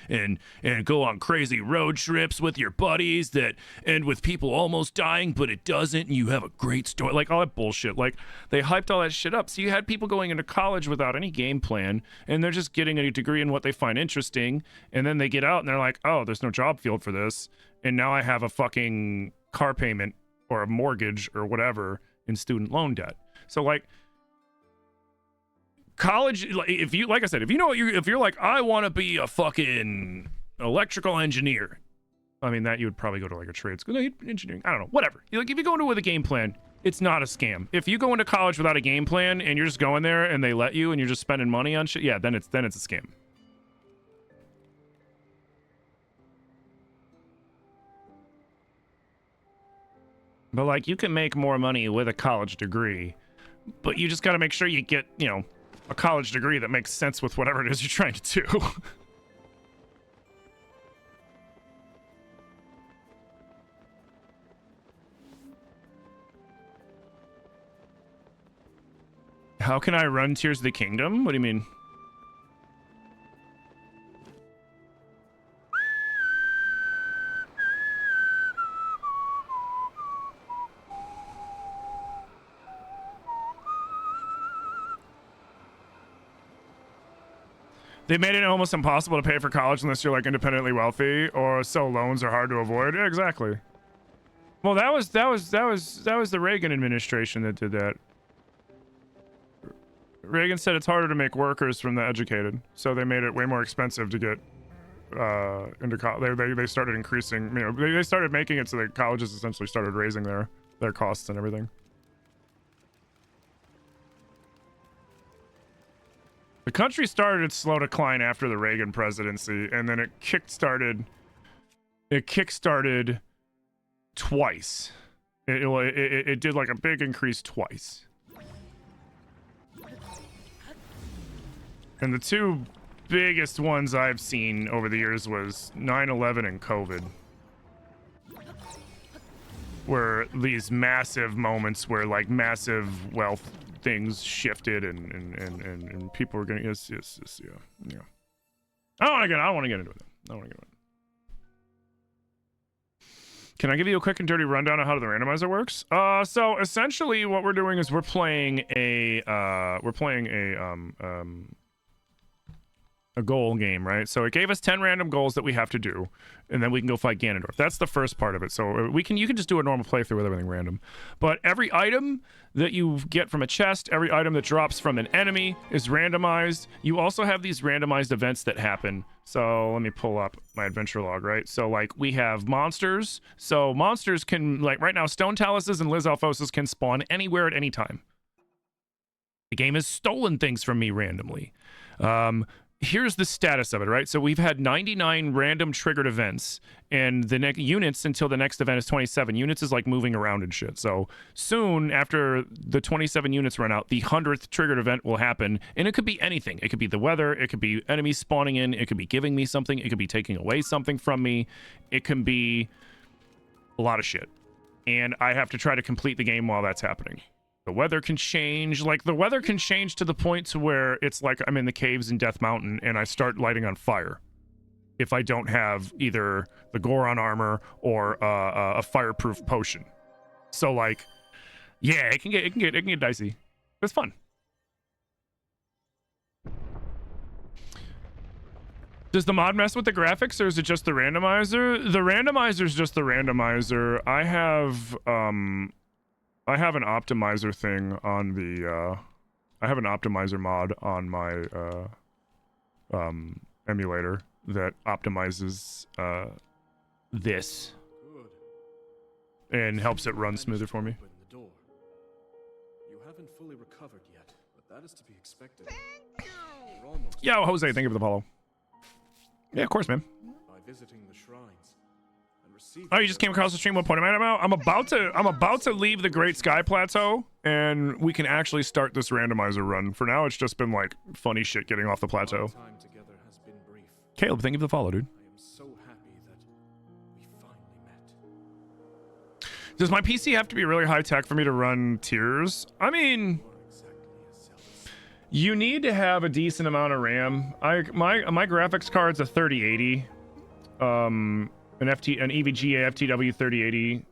and go on crazy road trips with your buddies that end with people almost dying, but it doesn't. And you have a great story. Like, all that bullshit. Like, they hyped all that shit up. So you had people going into college without any game plan, and they're just getting a degree in what they find interesting. And then they get out and they're like, oh, there's no job field for this, and now I have a fucking car payment or a mortgage or whatever in student loan debt. So like college, like if you, like I said, if you know what if you're like, I want to be a fucking electrical engineer, I mean, that you would probably go to like a trade school, no, engineering, I don't know, whatever. Like if you go into with a game plan, it's not a scam. If you go into college without a game plan and you're just going there and they let you and you're just spending money on shit, yeah, then it's a scam. But like, you can make more money with a college degree, but you just got to make sure you get, you know, a college degree that makes sense with whatever it is you're trying to do. How can I run Tears of the Kingdom? What do you mean? They made it almost impossible to pay for college unless you're like independently wealthy, or so loans are hard to avoid. Yeah, exactly. Well, that was the Reagan administration that did that. Reagan said it's harder to make workers from the educated, so they made it way more expensive to get into college. They started increasing, you know, they started making it so that colleges essentially started raising their costs and everything. The country started its slow decline after the Reagan presidency, and then it kickstarted twice. It did like a big increase twice. And the two biggest ones I've seen over the years was 9/11 and COVID. Were these massive moments where like massive wealth things shifted and people were gonna yeah. I don't want to get into it. Can I give you a quick and dirty rundown of how the randomizer works? So essentially what we're doing is we're playing a goal game, right? So it gave us 10 random goals that we have to do, and then we can go fight Ganondorf. That's the first part of it. So you can just do a normal playthrough with everything random. But every item that you get from a chest, every item that drops from an enemy is randomized. You also have these randomized events that happen. So let me pull up my adventure log, right? So like we have monsters. So monsters can, like right now, Stone Taluses and Liz Alphosas can spawn anywhere at any time. The game has stolen things from me randomly. Here's the status of it, right? So we've had 99 random triggered events, and the next units until the next event is 27. Units is like moving around and shit. So soon after the 27 units run out, the 100th triggered event will happen, and it could be anything. It could be the weather, it could be enemies spawning in, it could be giving me something, it could be taking away something from me, it can be a lot of shit. And I have to try to complete the game while that's happening. The weather can change. Like, the weather can change to the point to where it's like I'm in the caves in Death Mountain and I start lighting on fire if I don't have either the Goron armor or a fireproof potion. So, like, yeah, it can get dicey. It's fun. Does the mod mess with the graphics, or is it just the randomizer? The randomizer is just the randomizer. I have an optimizer thing on the I have an optimizer mod on my emulator that optimizes this and helps it run smoother for me. You haven't fully recovered yet, but that is to be expected. Yo, Jose, thank you for the follow. Yeah, of course, man. By visiting the shrines and receive. Oh, you just came across the stream. What point am I about? I'm about to leave the Great Sky Plateau, and we can actually start this randomizer run. For now, it's just been like funny shit getting off the plateau. Time together has been brief. Caleb, thank you for the follow, dude. I am so happy that we finally met. Does my PC have to be really high tech for me to run tiers? I mean, You are exactly as zealous. you need to have a decent amount of RAM. My graphics card's a 3080, an EVGA FTW 3080.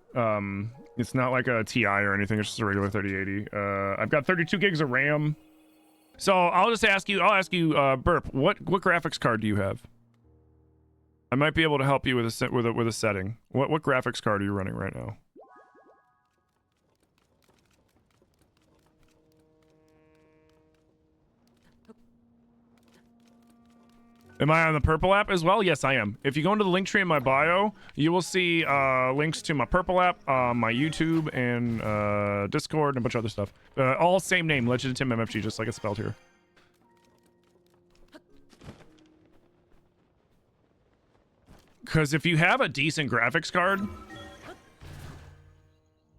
It's not like a TI or anything. It's just a regular 3080. I've got 32 gigs of RAM. So I'll just ask you. I'll ask you, Burp. What graphics card do you have? I might be able to help you with a setting. What graphics card are you running right now? Am I on the Purple app as well? Yes, I am. If you go into the link tree in my bio, you will see links to my Purple app, my YouTube, and Discord, and a bunch of other stuff. All same name, Legend of Tim MFG, just like it's spelled here. Because if you have a decent graphics card,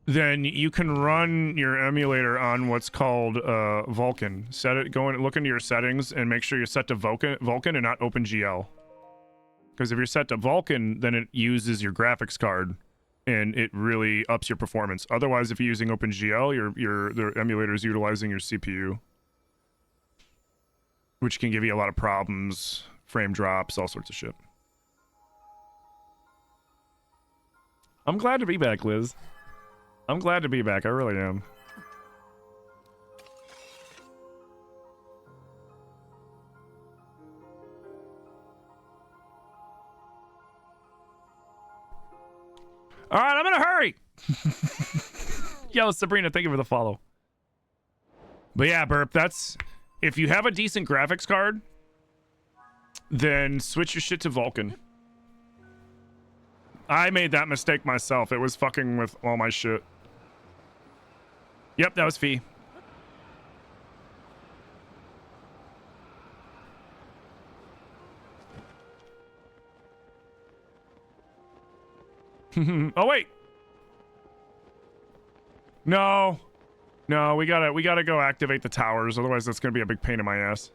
then you can run your emulator on what's called Vulkan. Look into your settings and make sure you're set to Vulkan and not OpenGL. Because if you're set to Vulkan, then it uses your graphics card and it really ups your performance. Otherwise, if you're using OpenGL, the emulator is utilizing your CPU, which can give you a lot of problems, frame drops, all sorts of shit. I'm glad to be back, Liz. I'm glad to be back. I really am. All right, I'm in a hurry. Yo, Sabrina, thank you for the follow. But yeah, Burp, that's... If you have a decent graphics card, then switch your shit to Vulkan. I made that mistake myself. It was fucking with all my shit. Yep, that was Fee. Oh wait. No. No, we gotta go activate the towers, otherwise that's gonna be a big pain in my ass.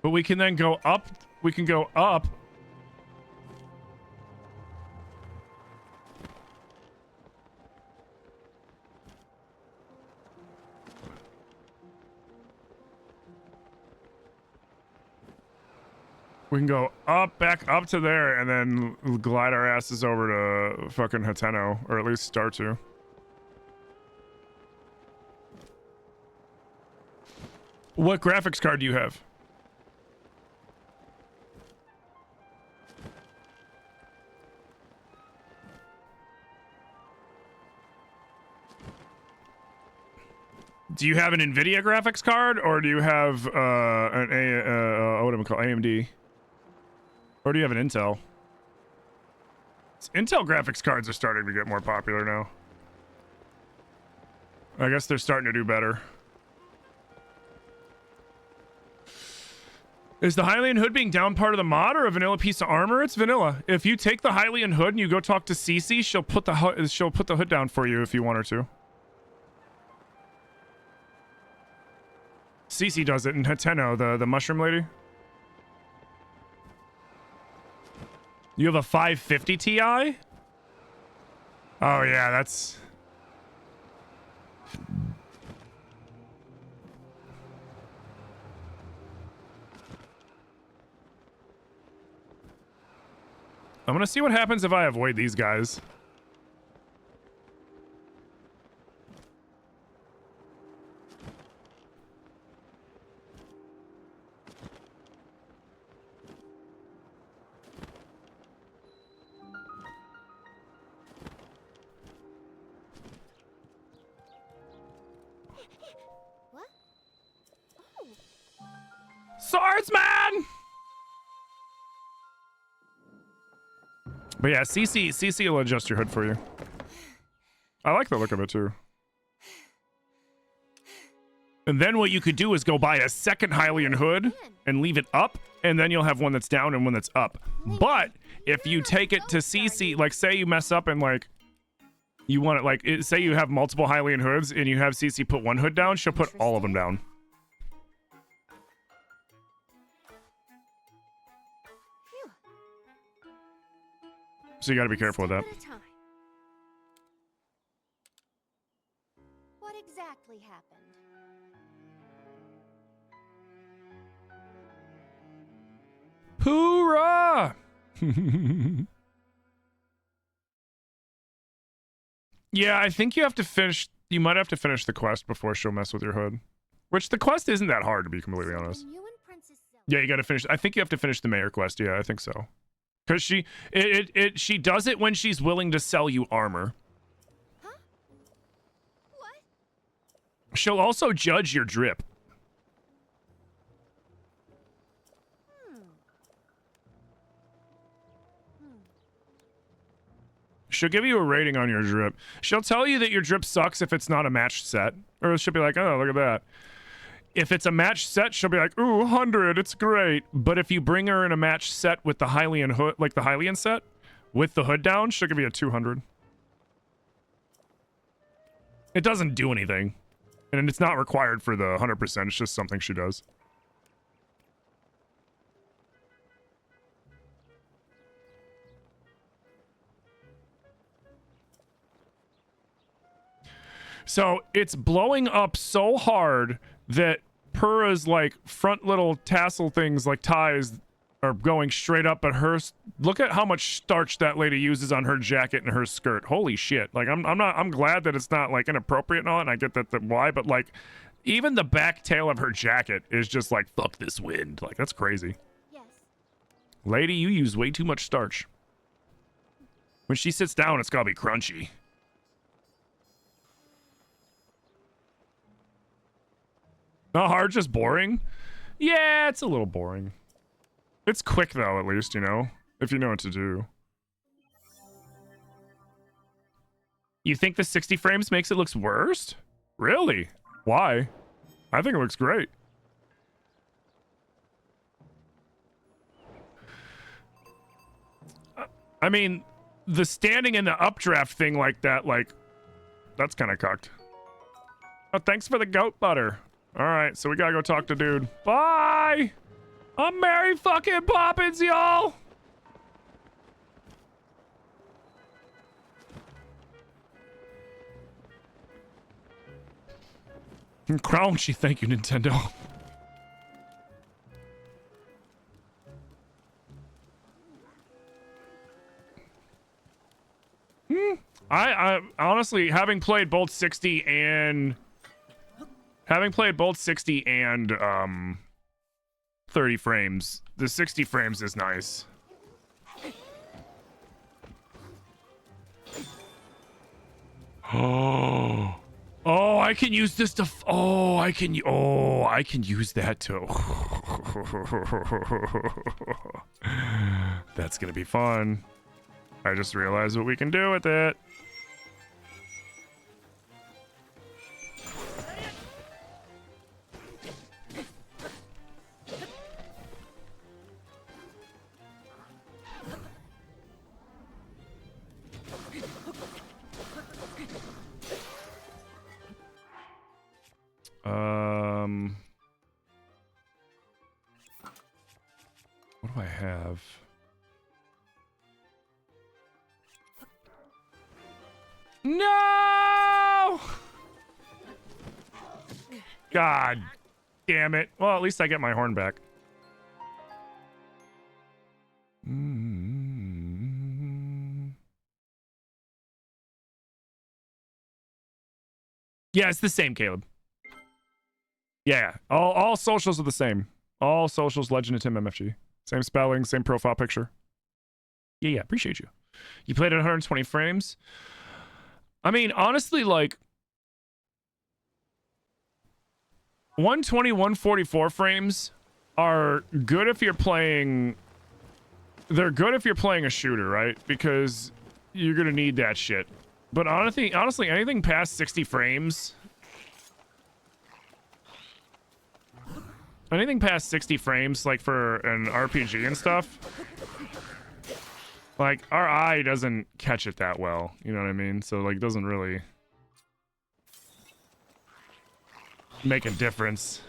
But we can then go up. We can go up. We can go up, back up to there, and then glide our asses over to fucking Hateno, or at least start to. What graphics card do you have? Do you have an NVIDIA graphics card, or do you have what do we call AMD? Or do you have an Intel? Intel graphics cards are starting to get more popular now. I guess they're starting to do better. Is the Hylian hood being down part of the mod or a vanilla piece of armor? It's vanilla. If you take the Hylian hood and you go talk to Cece, she'll put the hood down for you if you want her to. Cece does it in Hateno, the mushroom lady. You have a 550 Ti? Oh yeah, that's... I'm gonna see what happens if I avoid these guys. Swordsman! But yeah, CC will adjust your hood for you. I like the look of it too. And then what you could do is go buy a second Hylian hood and leave it up, and then you'll have one that's down and one that's up. But if you take it to CC, like say you mess up and like you want it, like say you have multiple Hylian hoods and you have CC put one hood down, she'll put all of them down. So you got to be careful with that. What exactly happened? Hoorah! Yeah, I think you have to finish. You might have to finish the quest before she'll mess with your hood. Which the quest isn't that hard, to be completely honest. Yeah, you got to finish. I think you have to finish the mayor quest. Yeah, I think so. Because she does it when she's willing to sell you armor. Huh? What? She'll also judge your drip. She'll give you a rating on your drip. She'll tell you that your drip sucks if it's not a matched set. Or she'll be like, oh, look at that. If it's a matched set, she'll be like, ooh, 100, it's great. But if you bring her in a matched set with the Hylian hood, like the Hylian set, with the hood down, she'll give you a 200. It doesn't do anything. And it's not required for the 100%, it's just something she does. So it's blowing up so hard that Purra's like front little tassel things like ties are going straight up at her. Look at how much starch that lady uses on her jacket and her skirt. Holy shit. Like I'm glad that it's not like inappropriate and all, and I get that why, but like even the back tail of her jacket is just like, fuck this wind. Like that's crazy. Yes. Lady, you use way too much starch. When she sits down, it's gotta be crunchy. Not hard, just boring? Yeah, it's a little boring. It's quick, though, at least, you know? If you know what to do. You think the 60 frames makes it look worse? Really? Why? I think it looks great. I mean, the standing in the updraft thing like that, like, that's kind of cucked. Oh, thanks for the goat butter. All right, so we gotta go talk to dude. Bye! I'm Mary fucking Poppins, y'all! Crunchy, thank you, Nintendo. I honestly, having played both 60 and 30 frames, the 60 frames is nice. Oh, I can use this to. I can use that to. That's gonna be fun. I just realized what we can do with it. What do I have? No! God damn it. Well, at least I get my horn back. Yeah, it's the same, Caleb. Yeah, all socials are the same. All socials, Legend of Tim MFG. Same spelling, same profile picture. Yeah, appreciate you. You played at 120 frames. I mean, honestly, like 120, 144 frames are good if you're playing. They're good if you're playing a shooter, right? Because you're gonna need that shit. But honestly, anything past 60 frames anything past 60 frames, like for an RPG and stuff, like our eye doesn't catch it that well. You know what I mean? So like, it doesn't really make a difference.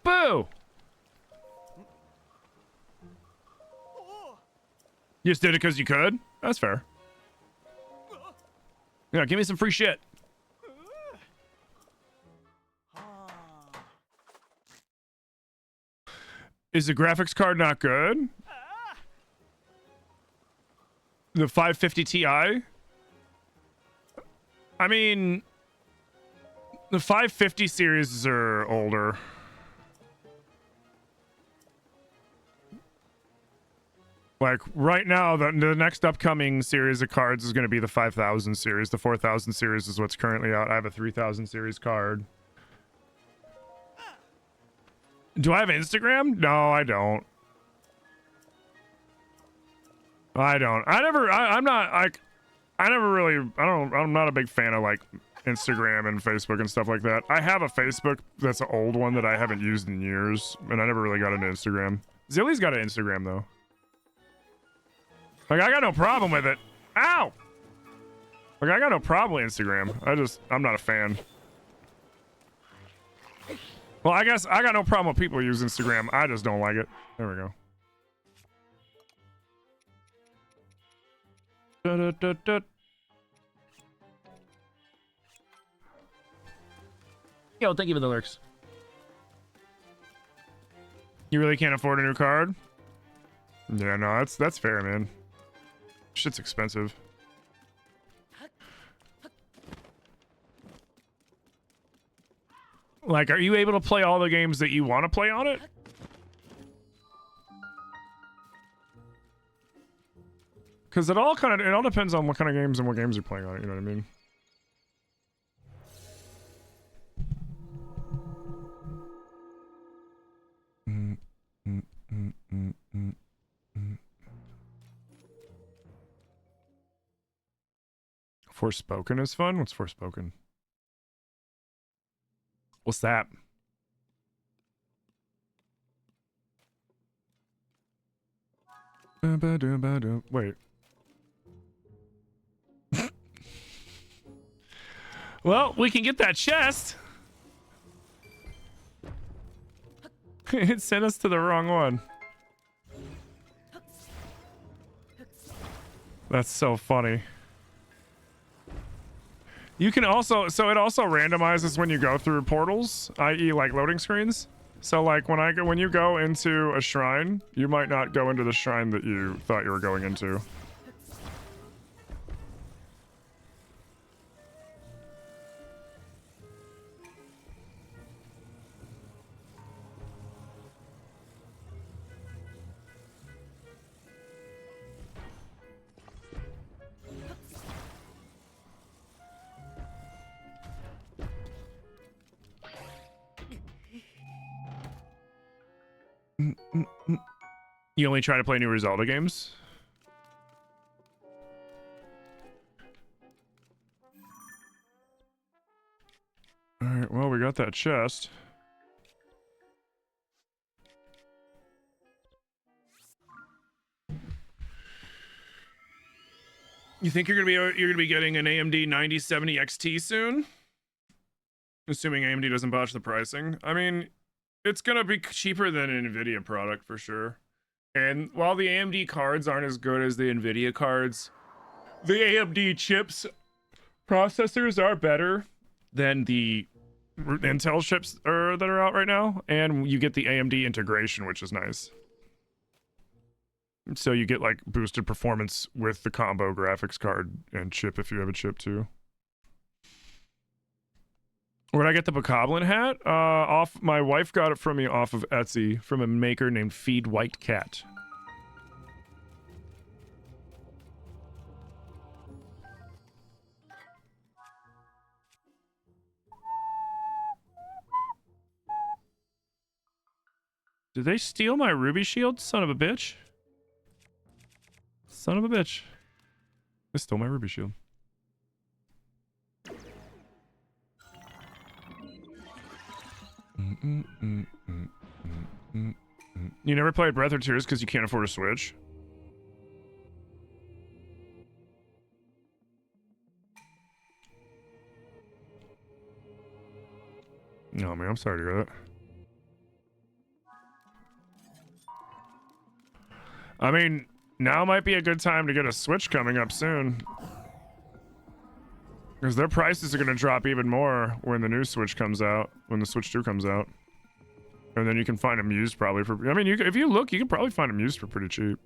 Boo! You just did it because you could? That's fair. Yeah, give me some free shit. Is the graphics card not good? The 550 Ti? I mean, the 550 series are older. Like right now, the next upcoming series of cards is going to be the 5000 series. The 4000 series is what's currently out. I have a 3000 series card. Do I have Instagram? No, I don't. I'm not a big fan of like Instagram and Facebook and stuff like that. I have a Facebook that's an old one that I haven't used in years, and I never really got into Instagram. Zilly's got an Instagram though. Like, I got no problem with it. Ow! Like, I got no problem with Instagram. I'm not a fan. Well, I guess I got no problem with people who use Instagram. I just don't like it. There we go. Yo, thank you for the lurks. You really can't afford a new card? Yeah, no, that's fair, man. Shit's expensive. Like, are you able to play all the games that you want to play on it? Because it all depends on what kind of games and what games you're playing on it, you know what I mean? Forspoken is fun? What's Forspoken? What's that? Wait. Well, we can get that chest. It sent us to the wrong one. That's so funny. You can also, so it also randomizes when you go through portals, i.e. like loading screens. So like when you go into a shrine, you might not go into the shrine that you thought you were going into. You only try to play new Zelda games? Alright, well, we got that chest. You think you're gonna be getting an AMD 9070 XT soon? Assuming AMD doesn't botch the pricing. I mean, it's gonna be cheaper than an NVIDIA product for sure. And while the AMD cards aren't as good as the NVIDIA cards, the AMD chips processors are better than the Intel chips that are out right now. And you get the AMD integration, which is nice. So you get like boosted performance with the combo graphics card and chip if you have a chip too. Where'd I get the Bokoblin hat? My wife got it from me off of Etsy from a maker named Feed White Cat. Did they steal my ruby shield? Son of a bitch. Son of a bitch. They stole my ruby shield. You never played Breath of Tears because you can't afford a Switch? No, man, I'm sorry to hear that. I mean, now might be a good time to get a Switch coming up soon. Because their prices are going to drop even more when the new Switch comes out, when the Switch 2 comes out. And then you can find them used probably for... I mean, if you look, you can probably find them used for pretty cheap.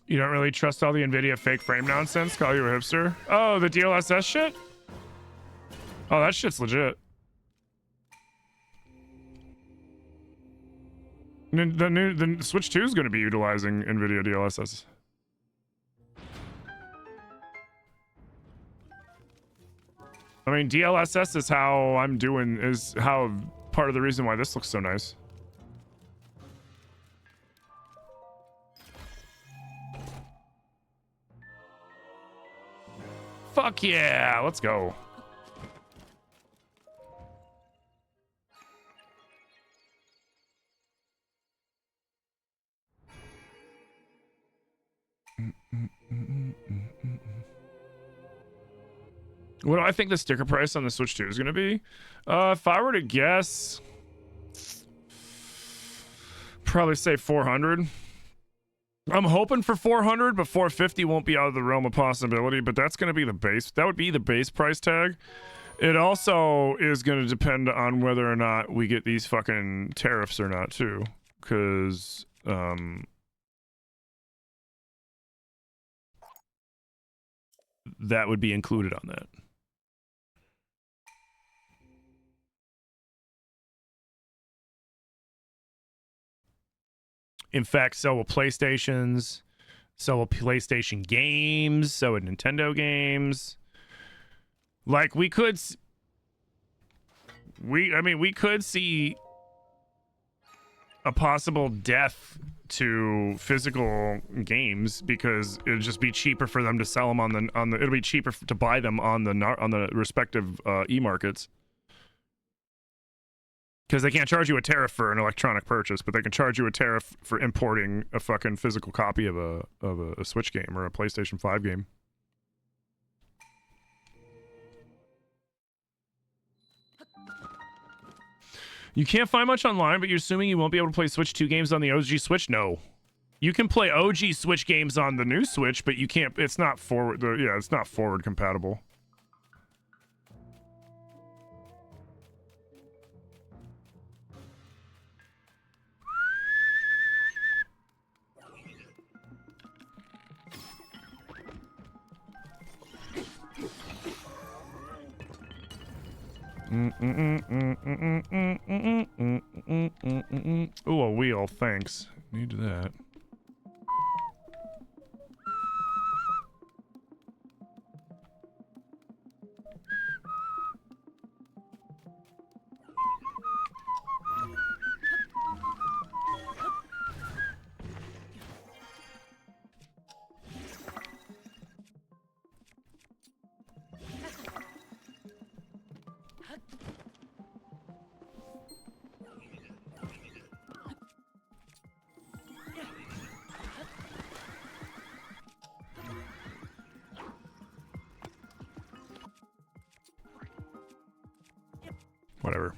You don't really trust all the NVIDIA fake frame nonsense? Call you a hipster? Oh, the DLSS shit? Oh, that shit's legit. The Switch 2 is going to be utilizing NVIDIA DLSS. I mean, DLSS is how I'm doing, is how part of the reason why this looks so nice. Fuck yeah, let's go. What do I think the sticker price on the Switch 2 is going to be? If I were to guess, probably say 400. I'm hoping for 400, but 450 won't be out of the realm of possibility, but that's going to be the base. That would be the base price tag. It also is going to depend on whether or not we get these fucking tariffs or not, too. Because, that would be included on that. In fact, so will PlayStations, so will PlayStation games, so will Nintendo games. Like, we could see a possible death to physical games because it'd just be cheaper for them to sell them on the it'll be cheaper to buy them on the respective e-markets. Because they can't charge you a tariff for an electronic purchase, but they can charge you a tariff for importing a fucking physical copy of a Switch game or a PlayStation 5 game. You can't find much online, but you're assuming you won't be able to play Switch 2 games on the OG Switch? No. You can play OG Switch games on the new Switch, but you can't, it's not forward, it's not forward compatible. Ooh, a wheel, thanks. Need that. Whatever.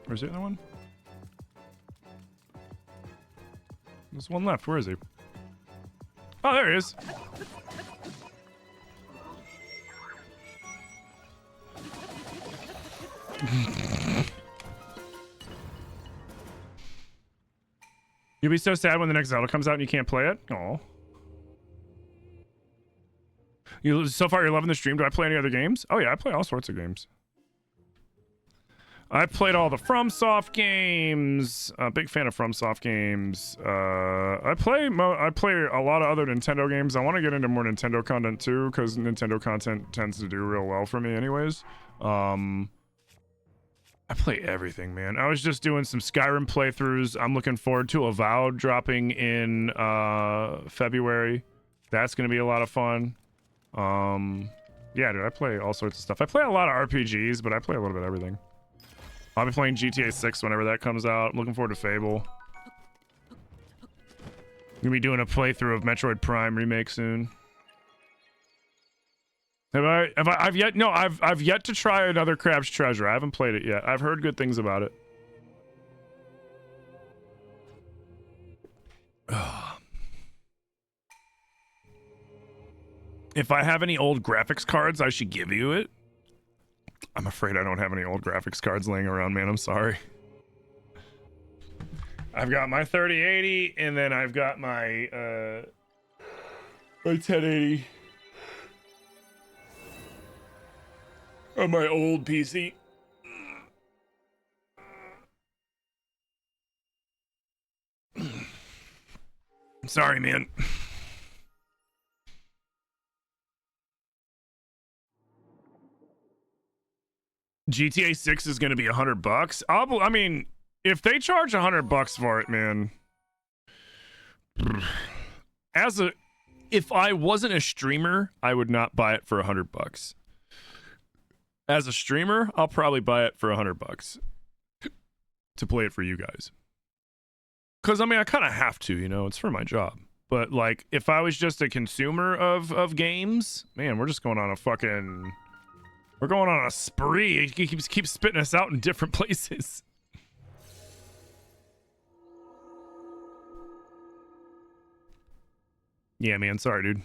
Where's the other one? There's one left. Where is he? Oh, there he is. You'll be so sad when the next Zelda comes out and you can't play it. Oh. So far, you're loving the stream. Do I play any other games? Oh yeah, I play all sorts of games. I played all the FromSoft games. Big fan of FromSoft games. I play a lot of other Nintendo games. I want to get into more Nintendo content too, because Nintendo content tends to do real well for me, anyways. I play everything, man. I was just doing some Skyrim playthroughs. I'm looking forward to Avowed dropping in February. That's gonna be a lot of fun. Yeah, dude, I play all sorts of stuff. I play a lot of RPGs, but I play a little bit of everything. I'll be playing GTA 6 whenever that comes out. I'm looking forward to Fable. Gonna be doing a playthrough of Metroid Prime remake soon. I've yet to try another Crab's Treasure. I haven't played it yet. I've heard good things about it. If I have any old graphics cards, I should give you it. I'm afraid I don't have any old graphics cards laying around, man. I'm sorry. I've got my 3080, and then I've got my 1080 on my old PC. I'm sorry, man. GTA 6 is going to be $100. I mean, if they charge $100 for it, man. If I wasn't a streamer, I would not buy it for $100. As a streamer, I'll probably buy it for $100 to play it for you guys. Because I mean, I kind of have to, you know, it's for my job. But like, if I was just a consumer of games, man, we're just going on a fucking. We're going on a spree. He keeps spitting us out in different places. Yeah, man. Sorry, dude.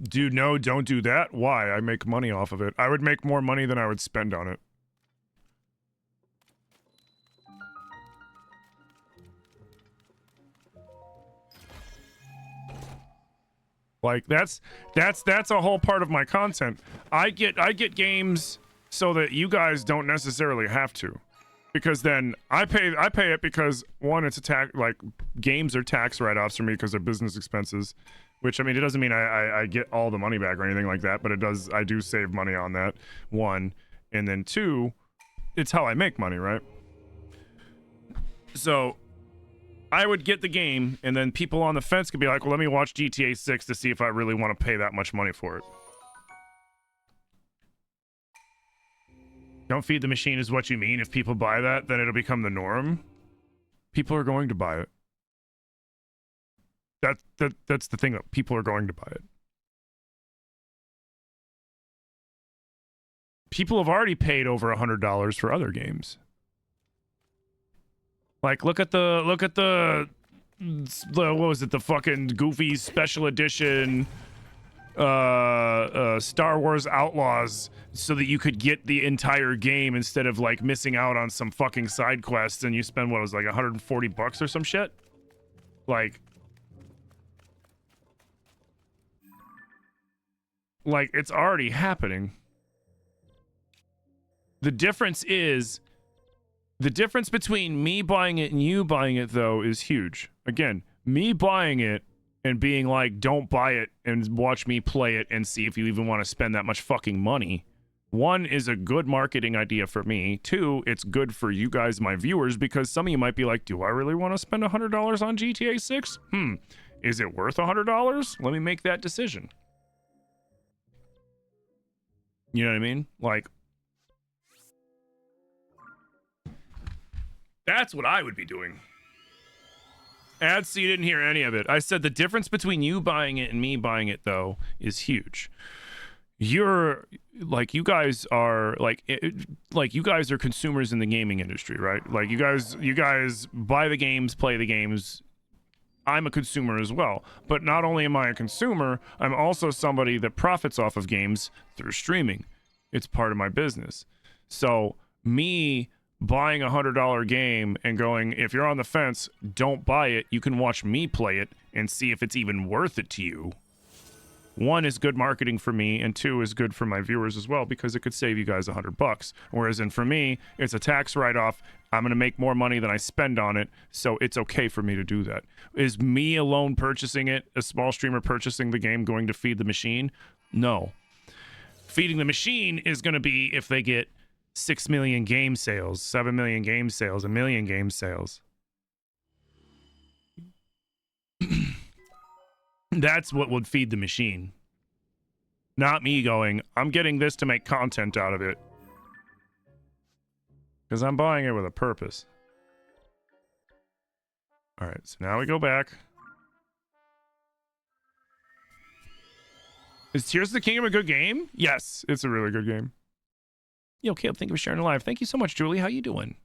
Dude, no, don't do that. Why? I make money off of it. I would make more money than I would spend on it. Like that's a whole part of my content. I get games so that you guys don't necessarily have to, because then I pay it because one, it's a tax, like games are tax write-offs for me because they're business expenses, which I mean it doesn't mean I get all the money back or anything like that, but I do save money on that, one, and then two, it's how I make money, right? So I would get the game, and then people on the fence could be like, well, let me watch GTA 6 to see if I really want to pay that much money for it. Don't feed the machine is what you mean. If people buy that, then it'll become the norm. People are going to buy it. That's the thing. People are going to buy it. People have already paid over $100 for other games. Like, look at the what was it, the fucking Goofy special edition Star Wars Outlaws, so that you could get the entire game instead of like missing out on some fucking side quests, and you spend what was like $140 or some shit. Like it's already happening. The difference is The difference between me buying it and you buying it, though, is huge. Again, me buying it and being like, don't buy it and watch me play it and see if you even want to spend that much fucking money. One, is a good marketing idea for me. Two, it's good for you guys, my viewers, because some of you might be like, do I really want to spend $100 on GTA 6? Is it worth $100? Let me make that decision. You know what I mean? Like, that's what I would be doing. Ads, so you didn't hear any of it. I said the difference between you buying it and me buying it, though, is huge. You're like, you guys are like you guys are consumers in the gaming industry, right? Like you guys buy the games, play the games. I'm a consumer as well, but not only am I a consumer, I'm also somebody that profits off of games through streaming. It's part of my business. So me buying $100 game and going, if you're on the fence, don't buy it. You can watch me play it and see if it's even worth it to you. One, is good marketing for me, and two, is good for my viewers as well, because it could save you guys $100. Whereas for me, it's a tax write-off. I'm going to make more money than I spend on it, so it's okay for me to do that. Is me alone purchasing it, a small streamer purchasing the game, going to feed the machine? No. Feeding the machine is going to be if they get 6 million game sales, 7 million game sales, 1 million game sales. That's what would feed the machine. Not me going, I'm getting this to make content out of it. Because I'm buying it with a purpose. Alright, so now we go back. Is Tears of the Kingdom a good game? Yes, it's a really good game. Yo, Caleb, thank you for sharing the live. Thank you so much, Julie. How you doing?